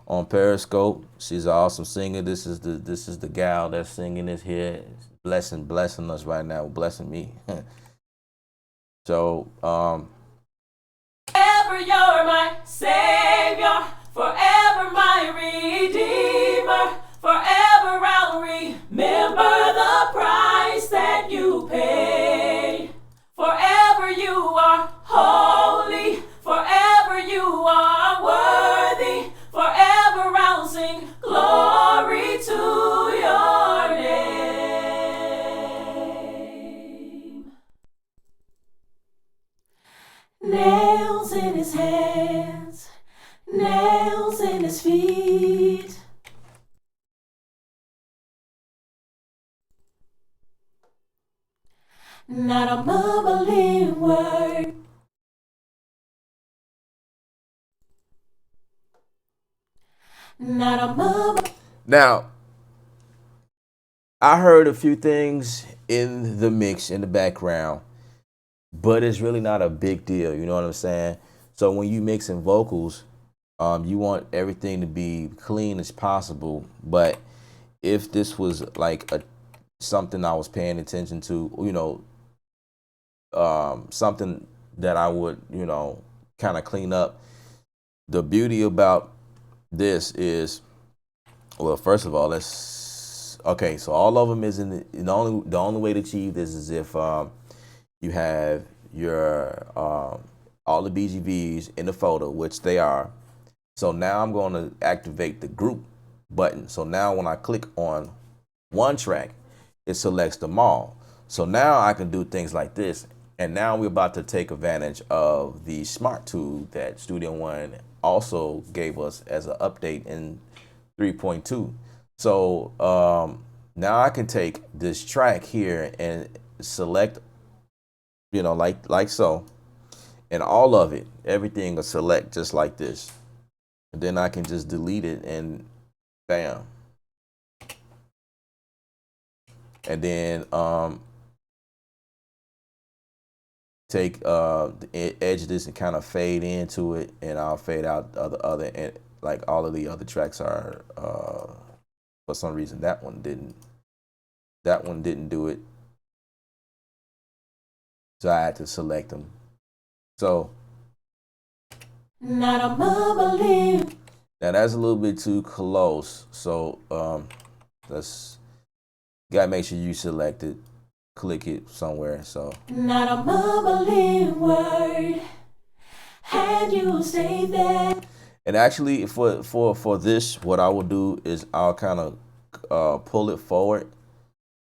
A: on Periscope. She's an awesome singer. This is the gal that's singing this here. Blessing us right now, blessing me. So
B: Forever you're my savior, forever my redeemer, forever I'll remember the price that you paid. Forever you are holy, forever you are worthy, forever I'll sing glory to your name. Nails in his hands, nails in his feet. Not a mumbling word. Not a mumbling.
A: now I heard a few things in the mix in the background, but it's really not a big deal. You know what I'm saying? So when you mixing vocals, you want everything to be clean as possible. But if this was like something I was paying attention to, something that I would, kind of clean up. The beauty about this is, well, first of all, so all of them is the only way to achieve this is if you have your all the BGVs in the folder, which they are. So now I'm going to activate the group button. So now when I click on one track, it selects them all. So now I can do things like this. And now we're about to take advantage of the smart tool that Studio One also gave us as an update in 3.2. So now I can take this track here and select, like so, and all of it, everything will select just like this. And then I can just delete it and bam. And then take the edge of this and kind of fade into it, and I'll fade out the other and like all of the other tracks are for some reason that one didn't do it, so I had to select them. So
B: Not a mumbling.
A: now that's a little bit too close, so let's gotta make sure you select it, click it somewhere. So
B: Not a mumbling word. Had you stay there?
A: and actually for this, what I will do is I'll kind of pull it forward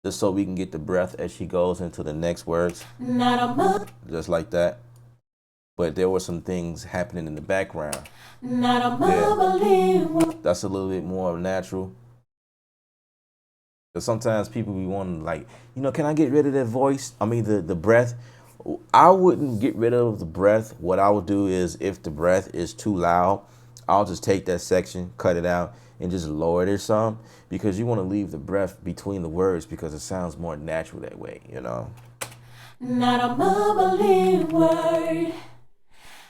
A: just so we can get the breath as she goes into the next words,
B: Not a mum.
A: just like that. But there were some things happening in the background.
B: Not a mumbling word.
A: That's a little bit more natural. Because sometimes people be wanting, like, can I get rid of that voice? I mean, the breath. I wouldn't get rid of the breath. What I would do is, if the breath is too loud, I'll just take that section, cut it out, and just lower it some. Because you want to leave the breath between the words because it sounds more natural that way,
B: Not a mumbling word.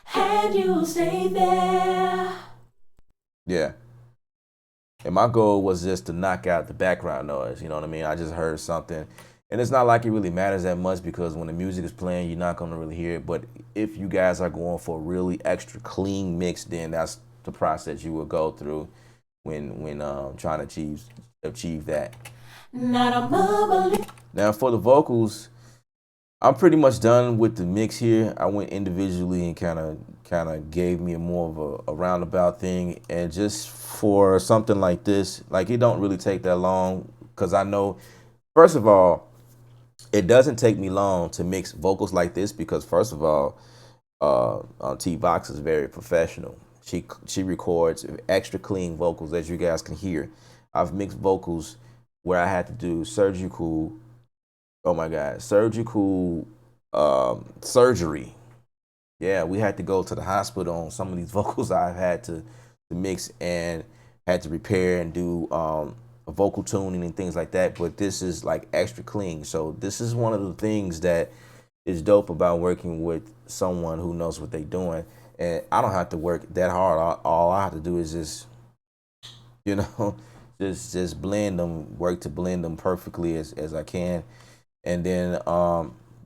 B: Had you stay there?
A: Yeah. And my goal was just to knock out the background noise. You know what I mean? I just heard something. And it's not like it really matters that much because when the music is playing, you're not going to really hear it. But if you guys are going for a really extra clean mix, then that's the process you will go through when trying to achieve that.
B: Not a mumbling.
A: Now for the vocals, I'm pretty much done with the mix here. I went individually and kind of gave me more of a roundabout thing. And just for something like this, like, it don't really take that long because I know, first of all, it doesn't take me long to mix vocals like this because, first of all, T-Vox is very professional. She records extra clean vocals, as you guys can hear. I've mixed vocals where I had to do surgical surgery. Yeah, we had to go to the hospital on some of these vocals I've had to mix and had to repair and do vocal tuning and things like that. But this is like extra clean. So this is one of the things that is dope about working with someone who knows what they're doing. And I don't have to work that hard. All I have to do is just, just blend them, work to blend them perfectly as I can. And then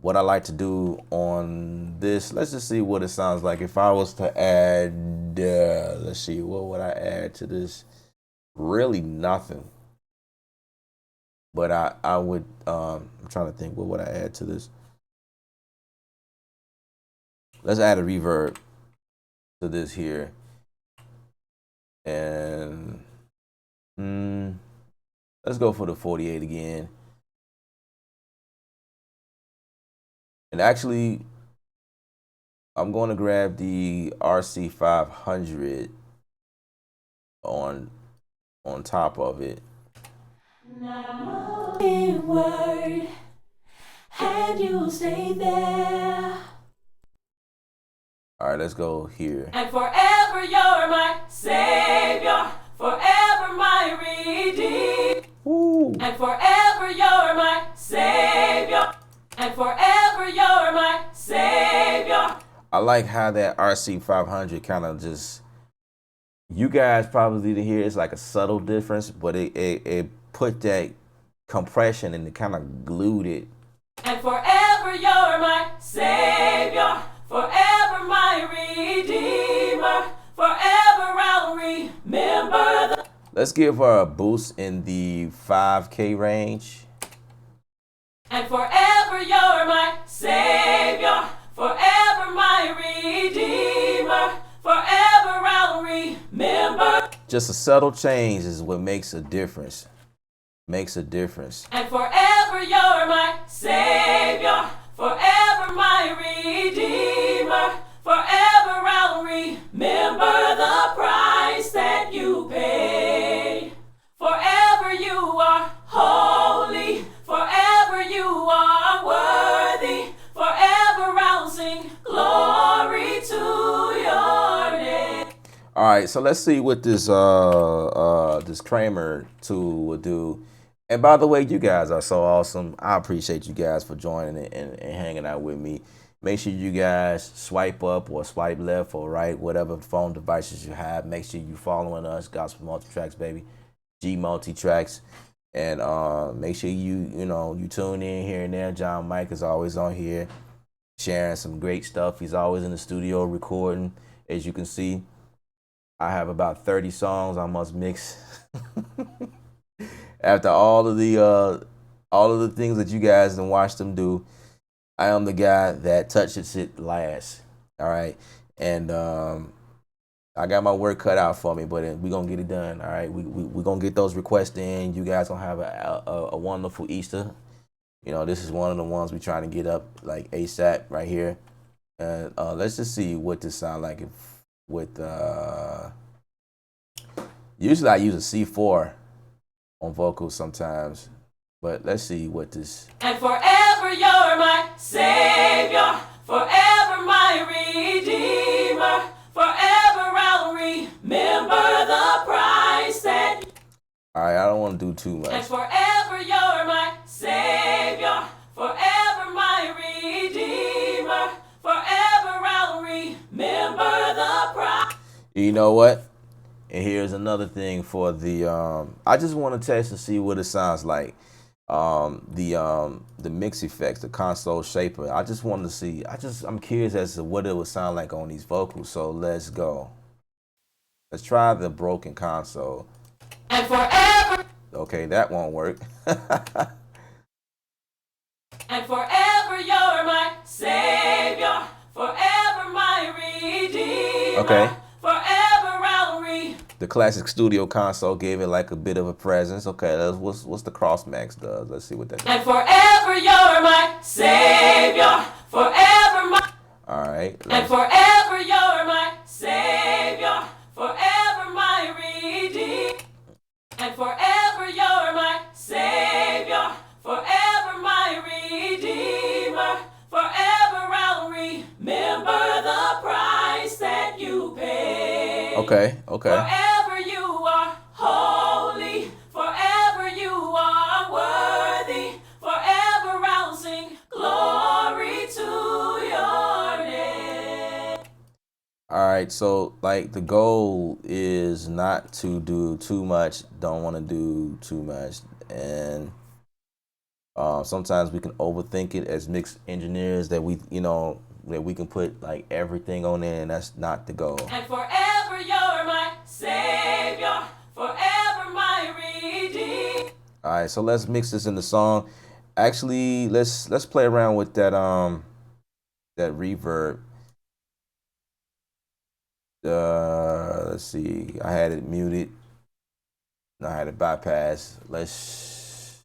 A: what I like to do on this, let's just see what it sounds like. If I was to add, let's see, what would I add to this? Really nothing. But I would, I'm trying to think, what would I add to this? Let's add a reverb to this here. And let's go for the 48 again. And actually, I'm going to grab the RC500 on top of it.
B: Not a mumbling word. Had you stay there?
A: All right, let's go here.
B: And forever you're my savior, forever my redeemer.
A: Ooh.
B: And forever you're my savior, and forever you're my savior.
A: I like how that RC500 kind of just, you guys probably didn't hear, it's like a subtle difference, but it put that compression and it kind of glued it.
B: And forever you're my savior, forever my redeemer, forever I'll remember the.
A: Let's give her a boost in the 5K range.
B: And forever you're my savior,
A: Just a subtle change is what makes a difference. Makes a difference.
B: And forever you're my Savior, forever my Redeemer, forever I'll remember the price that you paid. Forever you are holy, forever you are worthy, forever I'll sing glory to your name.
A: All right, so let's see what this this Kramer tool will do. And by the way, you guys are so awesome. I appreciate you guys for joining and hanging out with me. Make sure you guys swipe up or swipe left or right, whatever phone devices you have. Make sure you following us, Gospel Multitracks, baby, GMultitracks, and make sure you tune in here and there. John Mike is always on here, sharing some great stuff. He's always in the studio recording. As you can see, I have about 30 songs I must mix. After all of the things that you guys done watched him do, I am the guy that touches it last. All right, and I got my work cut out for me, but we're gonna get it done. All right, we're gonna get those requests in. You guys gonna have a wonderful Easter. You know, this is one of the ones we're trying to get up like ASAP right here. And let's just see what this sound like with usually I use a C4 on vocals sometimes, but let's see what this.
B: And forever you're my Savior, forever my Redeemer, forever I'll remember the price that.
A: All right, I don't want to do too much.
B: And forever you're my Savior, forever my Redeemer, forever I'll remember the price.
A: You know what? And here's another thing for the I just want to test to see what it sounds like. The mix effects, the console shaper. I just wanted to see. I'm curious as to what it would sound like on these vocals. So let's go. Let's try the broken console.
B: And forever.
A: Okay, that won't work.
B: And forever you're my Savior, forever my Redeemer.
A: Okay.
B: Forever I'll
A: The classic studio console gave it like a bit of a presence. Okay, what's the Crossmax does? Let's see what that does.
B: And forever you're my Savior, forever my.
A: All right.
B: And forever you're my Savior, forever my Redeemer. And forever you're my Savior, forever my Redeemer, forever I'll remember the price that you paid.
A: Okay.
B: Forever you are holy, forever you are worthy, forever I'll sing glory to your name.
A: All right, so like the goal is not to do too much, don't want to do too much, and sometimes we can overthink it as mixed engineers that that we can put like everything on there, and that's not the goal.
B: And forever you're my Savior, forever my Redeemer.
A: All right, so let's mix this in the song. Actually, let's play around with that that reverb. Let's see. I had it muted. I had it bypassed. Let's.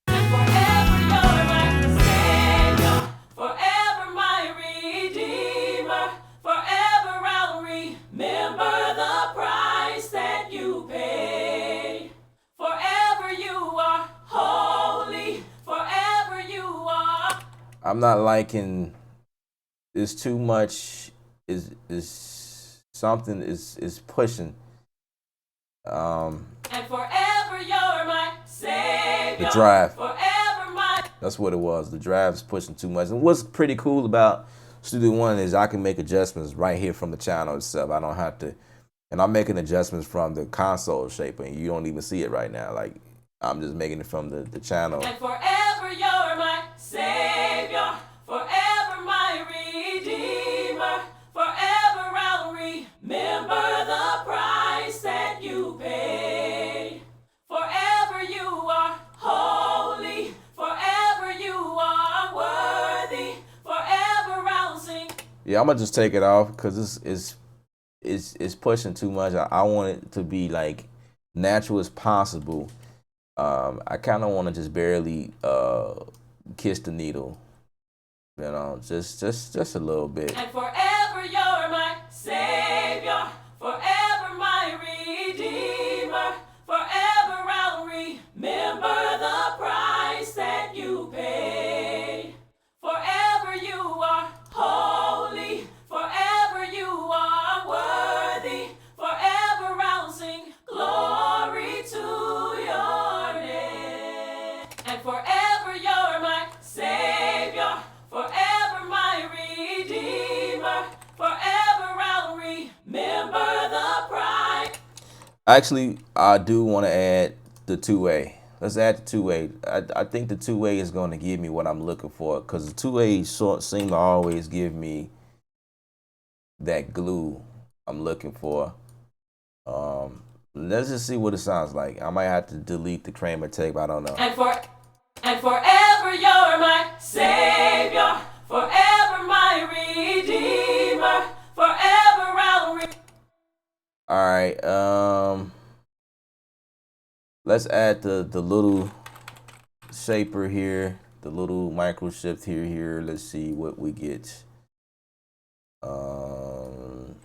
B: And forever you're my Savior, forever my Redeemer, forever I'll remember the price that you paid. Forever you are holy, forever you are.
A: I'm not liking. It's too much. Is something is pushing.
B: And forever you're my Savior.
A: The drive.
B: Forever my.
A: That's what it was. The drive is pushing too much. And what's pretty cool about Studio One is I can make adjustments right here from the channel itself. I don't have to, and I'm making adjustments from the console shaper, and you don't even see it right now. Like I'm just making it from the channel.
B: And forever you're my Savior, forever my Redeemer, forever I'll remember the price that you paid. Forever you are holy, forever you are worthy, forever I'll sing.
A: Yeah, I'm gonna just take it off because it's pushing too much. I want it to be like natural as possible. I kind of want to just barely kiss the needle, you know, just a little bit.
B: And forever you're my Savior, forever my Redeemer, forever I'll remember the price that you paid. Forever you are holy, forever you are worthy, forever I'll sing glory to your name. And forever you're my Savior, forever my Redeemer, forever I'll remember the price.
A: Actually, I do want to add the 2A. Let's add the 2A. I think the 2A is going to give me what I'm looking for, because the 2A seem to always give me that glue I'm looking for. Let's just see what it sounds like. I might have to delete the Kramer tape. I don't know.
B: And forever you're my Savior, forever my Redeemer, forever I'll
A: All right. Let's add the little shaper here, the little micro shift here. Let's see what we get.
B: And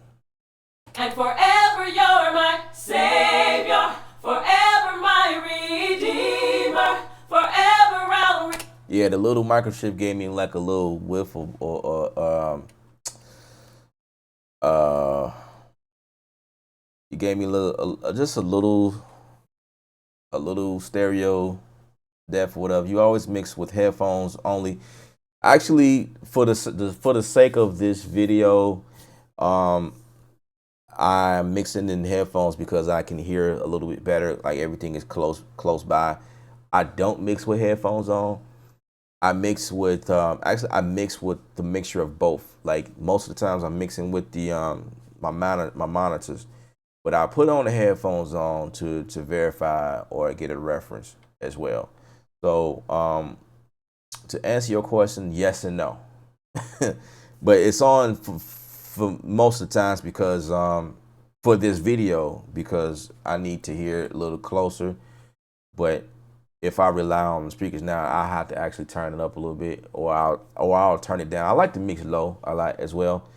B: forever you're my Savior, forever my Redeemer, forever I'll
A: Yeah, the little micro shift gave me like a little whiff of, it gave me a little, just a little stereo depth, whatever. You always mix with headphones only. Actually, for the sake of this video, I'm mixing in headphones because I can hear a little bit better. Like everything is close by. I don't mix with headphones on. I mix with actually I mix with the mixture of both. Like most of the times I'm mixing with the my monitors, but I put on the headphones on to verify or get a reference as well. So to answer your question, yes and no. But it's on for most of the times because for this video, because I need to hear it a little closer. But if I rely on the speakers now, I have to actually turn it up a little bit, or I'll turn it down. I like to mix low, I like as well,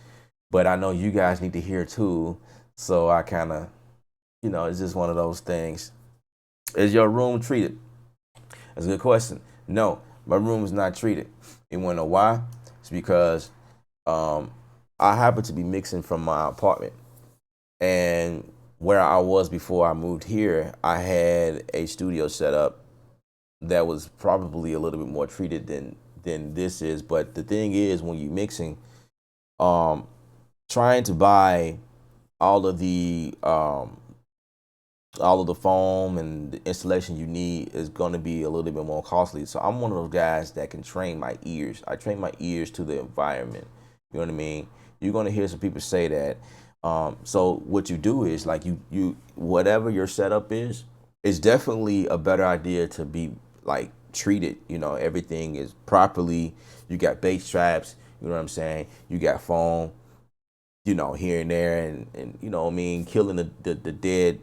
A: but I know you guys need to hear too. So I kind of, you know, it's just one of those things. Is your room treated? That's a good question. No, my room is not treated. You want to know why? It's because I happen to be mixing from my apartment, and where I was before I moved here, I had a studio set up that was probably a little bit more treated than this is. But the thing is, when you're mixing, trying to buy all of the foam and the installation you need is going to be a little bit more costly. So I'm one of those guys that can train my ears. I train my ears to the environment. You know what I mean? You're going to hear some people say that. So what you do is, like, you whatever your setup is, it's definitely a better idea to be like treated. You know, everything is properly. You got bass traps. You know what I'm saying? You got foam, you know, here and there, and you know what I mean, killing the dead,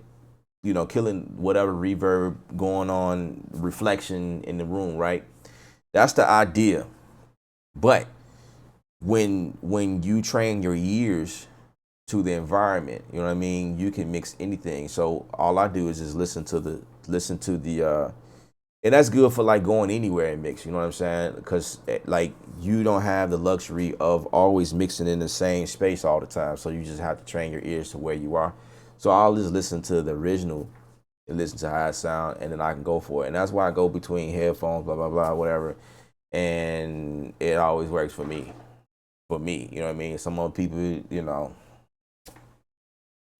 A: you know, killing whatever reverb going on, reflection in the room, right? That's the idea. But when you train your ears to the environment, you know what I mean, you can mix anything. So all I do is just listen to the and that's good for like going anywhere and mix, you know what I'm saying? Because like you don't have the luxury of always mixing in the same space all the time. So you just have to train your ears to where you are. So I'll just listen to the original and listen to how it sounds, and then I can go for it. And that's why I go between headphones, blah, blah, blah, whatever. And it always works for me. For me, you know what I mean? Some other people, you know,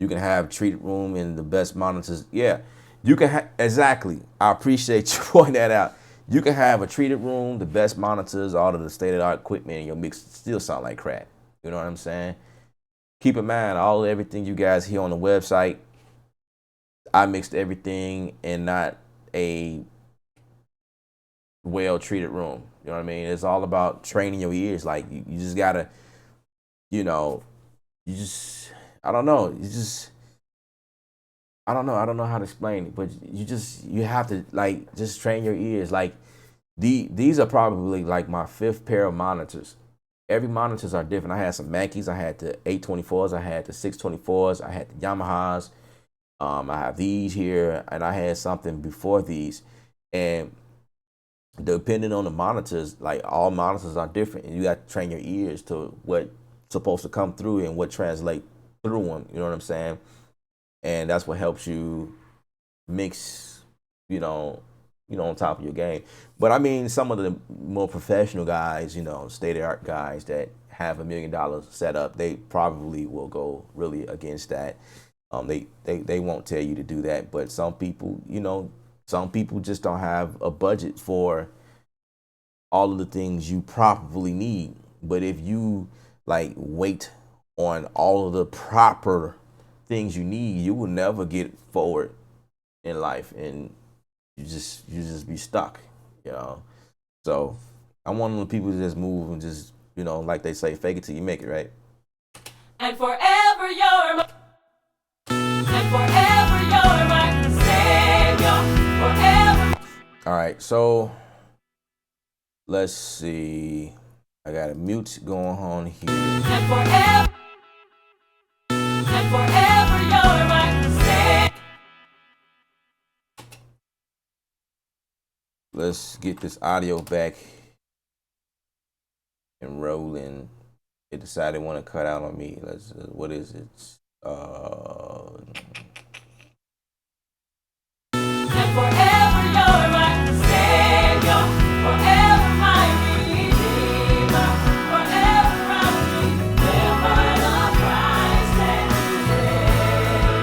A: you can have treated room and the best monitors. Yeah, you can exactly. I appreciate you pointing that out. You can have a treated room, the best monitors, all of the state-of-the-art equipment, and your mix still sound like crap. You know what I'm saying? Keep in mind, everything you guys hear on the website, I mixed everything in not a well-treated room. You know what I mean? It's all about training your ears. Like you just gotta, you know, you just I don't know. You just I don't know. I don't know how to explain it, but you have to like just train your ears. Like these are probably like my fifth pair of monitors. Every monitors are different. I had some Mackeys, I had the 824s, I had the 624s, I had the Yamahas. I have these here, and I had something before these. And depending on the monitors, like all monitors are different, and you got to train your ears to what's supposed to come through and what translate through them. You know what I'm saying? And that's what helps you mix, you know, on top of your game. But I mean, some of the more professional guys, state of the art guys that have $1 million set up, they probably will go really against that. They won't tell you to do that. But some people just don't have a budget for all of the things you probably need. But if you like wait on all of the proper things you need, you will never get forward in life, and you just be stuck, you know. So I'm one of the people that just move and just, like they say, fake it till you make it, right?
B: And forever you're my, and forever you're my savior. Forever.
A: All right, so let's see. I got a mute going on here.
B: And forever you're my savior.
A: Let's get this audio back and rolling. It decided want to cut out on me. What is it?
B: And forever you're my savior. Forever my redeemer. Forever I'll remember the price that you paid.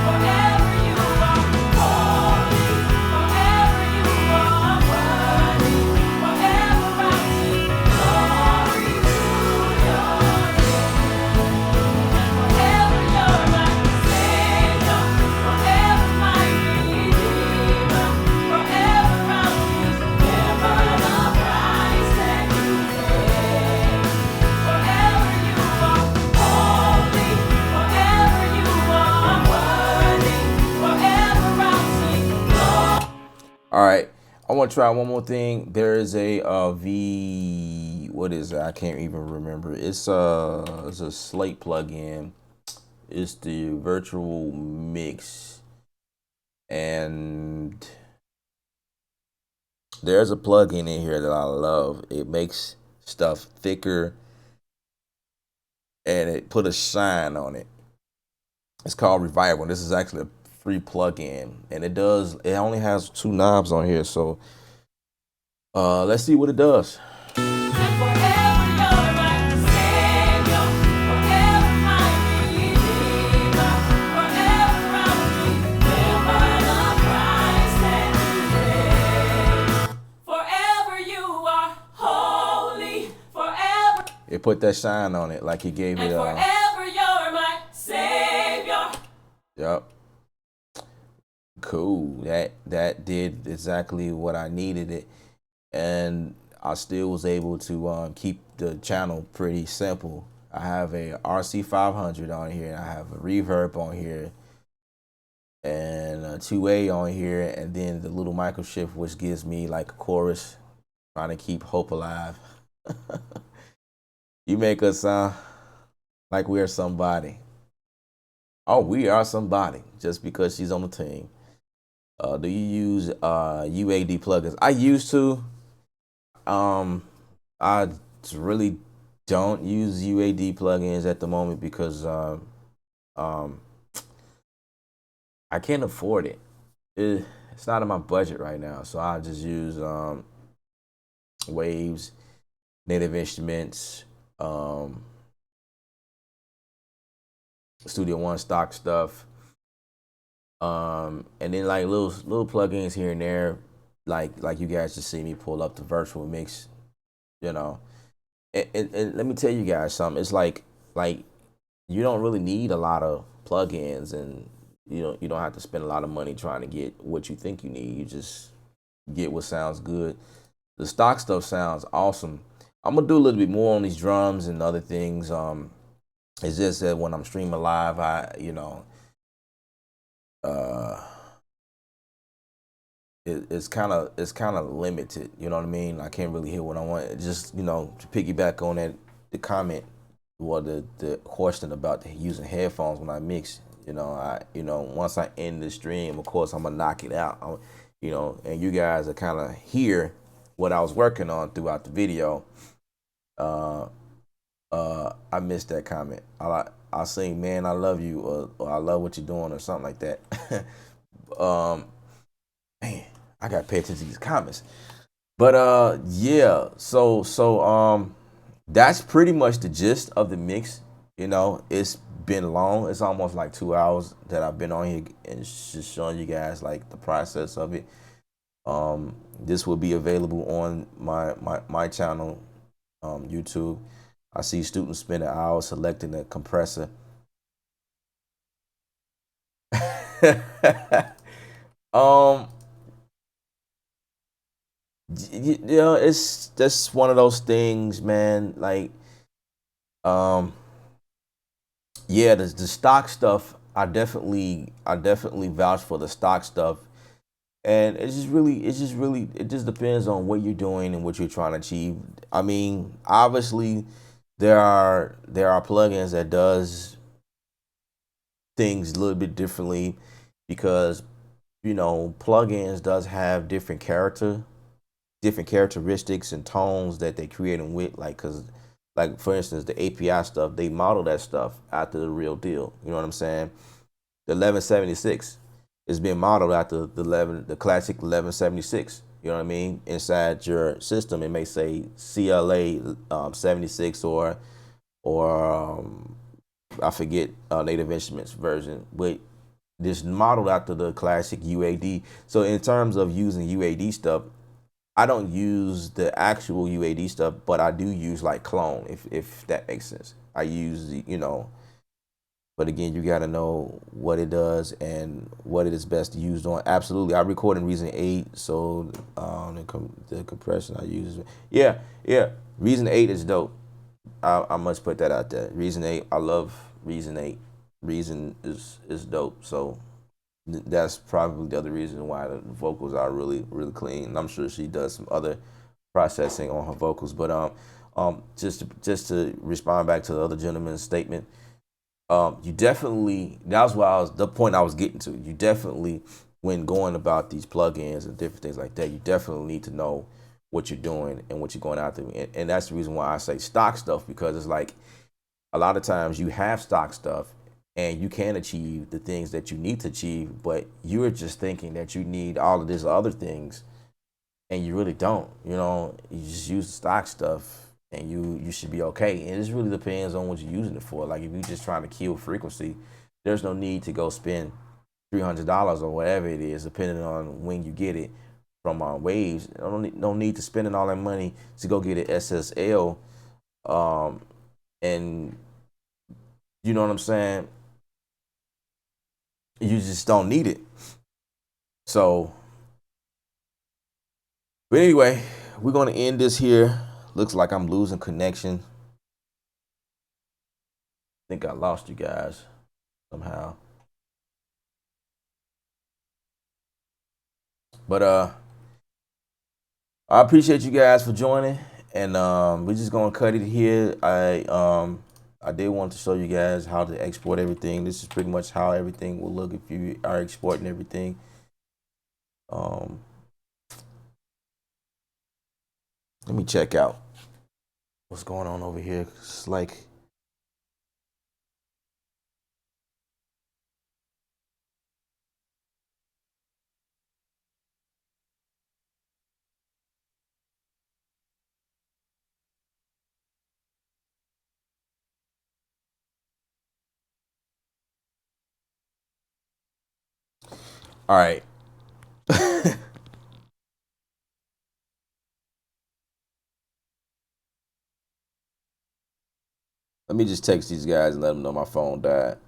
B: Forever you are holy. Forever you are worthy. Forever I'll sing glory to your name. Forever you're my savior. Forever my redeemer. Forever I'll remember the price that you paid. Forever you are holy. Forever you are worthy. Forever I'll sing glory.
A: All right, I want to try one more thing. There is a V. What is it? I can't even remember. It's a Slate plugin. It's the virtual mix, and there's a plugin in here that I love. It makes stuff thicker, and it put a shine on it. It's called Revival. This is actually a free plugin, and it only has 2 knobs on here. So let's see what it does.
B: And forever you're my savior. Forever my redeemer. Forever I'll remember the price that you paid. Forever you are holy. Forever.
A: It put that shine on it, like it gave
B: And
A: it
B: forever you're my savior.
A: Yep. Cool. That did exactly what I needed it, and I still was able to keep the channel pretty simple. I have a RC500 on here, and I have a reverb on here, and a 2A on here, and then the little micro shift, which gives me like a chorus, trying to keep hope alive. You make us sound like we are somebody. Oh, we are somebody just because she's on the team. Do you use UAD plugins? I used to. I really don't use UAD plugins at the moment because I can't afford it. It's not in my budget right now, so I just use Waves, Native Instruments, Studio One stock stuff. And then like little plugins here and there, like you guys just see me pull up the virtual mix, you know. And let me tell you guys something. It's like you don't really need a lot of plugins, and you don't have to spend a lot of money trying to get what you think you need. You just get what sounds good. The stock stuff sounds awesome. I'm gonna do a little bit more on these drums and other things It's just that when I'm streaming live, uh, it's kind of limited. You know what I mean? I can't really hear what I want. Just to piggyback on the comment, well, the question about using headphones when I mix. Once I end the stream, of course I'm gonna knock it out. And you guys are kind of hear what I was working on throughout the video. Uh, I missed that comment. I'll say, man, I love you, or I love what you're doing, or something like that. um, man, I gotta pay attention to these comments. But yeah, so that's pretty much the gist of the mix. It's been long. It's almost like 2 hours that I've been on here and just showing you guys like the process of it. This will be available on my channel, YouTube. I see students spend an hour selecting a compressor. um, it's just one of those things, man. Like, um, yeah, the stock stuff. I definitely vouch for the stock stuff, and it just depends on what you're doing and what you're trying to achieve. I mean, obviously, there are plugins that does things a little bit differently because plugins does have different characteristics and tones that they create them with, like, because like for instance the API stuff, they model that stuff after the real deal. You know what I'm saying? The 1176 is being modeled after the classic 1176. You know what I mean? Inside your system it may say CLA 76 or I forget Native Instruments version, but this modeled after the classic UAD. So in terms of using UAD stuff, I don't use the actual UAD stuff, but I do use like clone, if that makes sense. I use but again, you got to know what it does and what it is best used on. Absolutely, I record in Reason 8, so the compression I use, yeah, Reason 8 is dope. I must put that out there. Reason 8, I love Reason 8. Reason is dope. So that's probably the other reason why the vocals are really really clean. And I'm sure she does some other processing on her vocals. But just to respond back to the other gentleman's statement, you definitely, that's what the point I was getting to. You definitely, when going about these plugins and different things like that, you definitely need to know what you're doing and what you're going out there. And that's the reason why I say stock stuff, because it's like a lot of times you have stock stuff and you can achieve the things that you need to achieve, but you're just thinking that you need all of these other things and you really don't. You just use the stock stuff and you should be okay. And it just really depends on what you're using it for. Like if you're just trying to kill frequency, there's no need to go spend $300 or whatever it is, depending on when you get it from Waves. No need to spending all that money to go get an SSL, and you know what I'm saying. You just don't need it. So, but anyway, we're gonna end this here. Looks like I'm losing connection. I think I lost you guys somehow. But I appreciate you guys for joining, and we're just gonna cut it here. I did want to show you guys how to export everything. This is pretty much how everything will look if you are exporting everything. Um, Let me check out what's going on over here. It's like, all right. Let me just text these guys and let them know my phone died.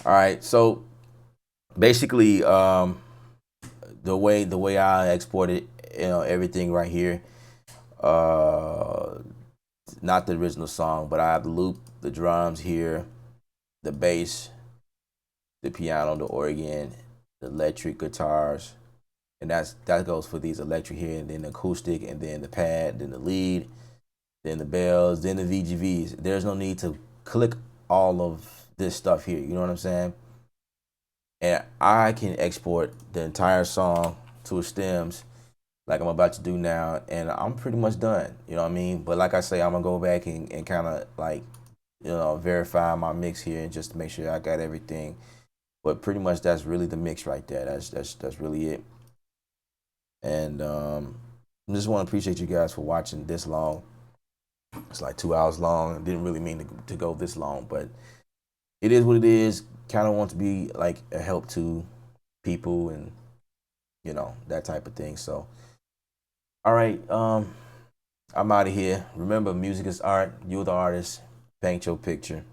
A: All right, so basically, the way I export it, everything right here. Uh, Not the original song, but I have the loop, the drums here, the bass, the piano, the organ, the electric guitars, and that goes for these electric here, and then the acoustic, and then the pad, then the lead, then the bells, then the VGVs. There's no need to click all of this stuff here. You know what I'm saying? And I can export the entire song to a stems like I'm about to do now, and I'm pretty much done. You know what I mean? But like I say, I'm gonna go back and kind of like, verify my mix here and just to make sure I got everything. But pretty much that's really the mix right there. That's really it. And I just want to appreciate you guys for watching this long. It's like 2 hours long. I didn't really mean to go this long, but it is what it is. Kind of want to be like a help to people and that type of thing. So, all right, I'm out of here. Remember, music is art. You're the artist. Paint your picture.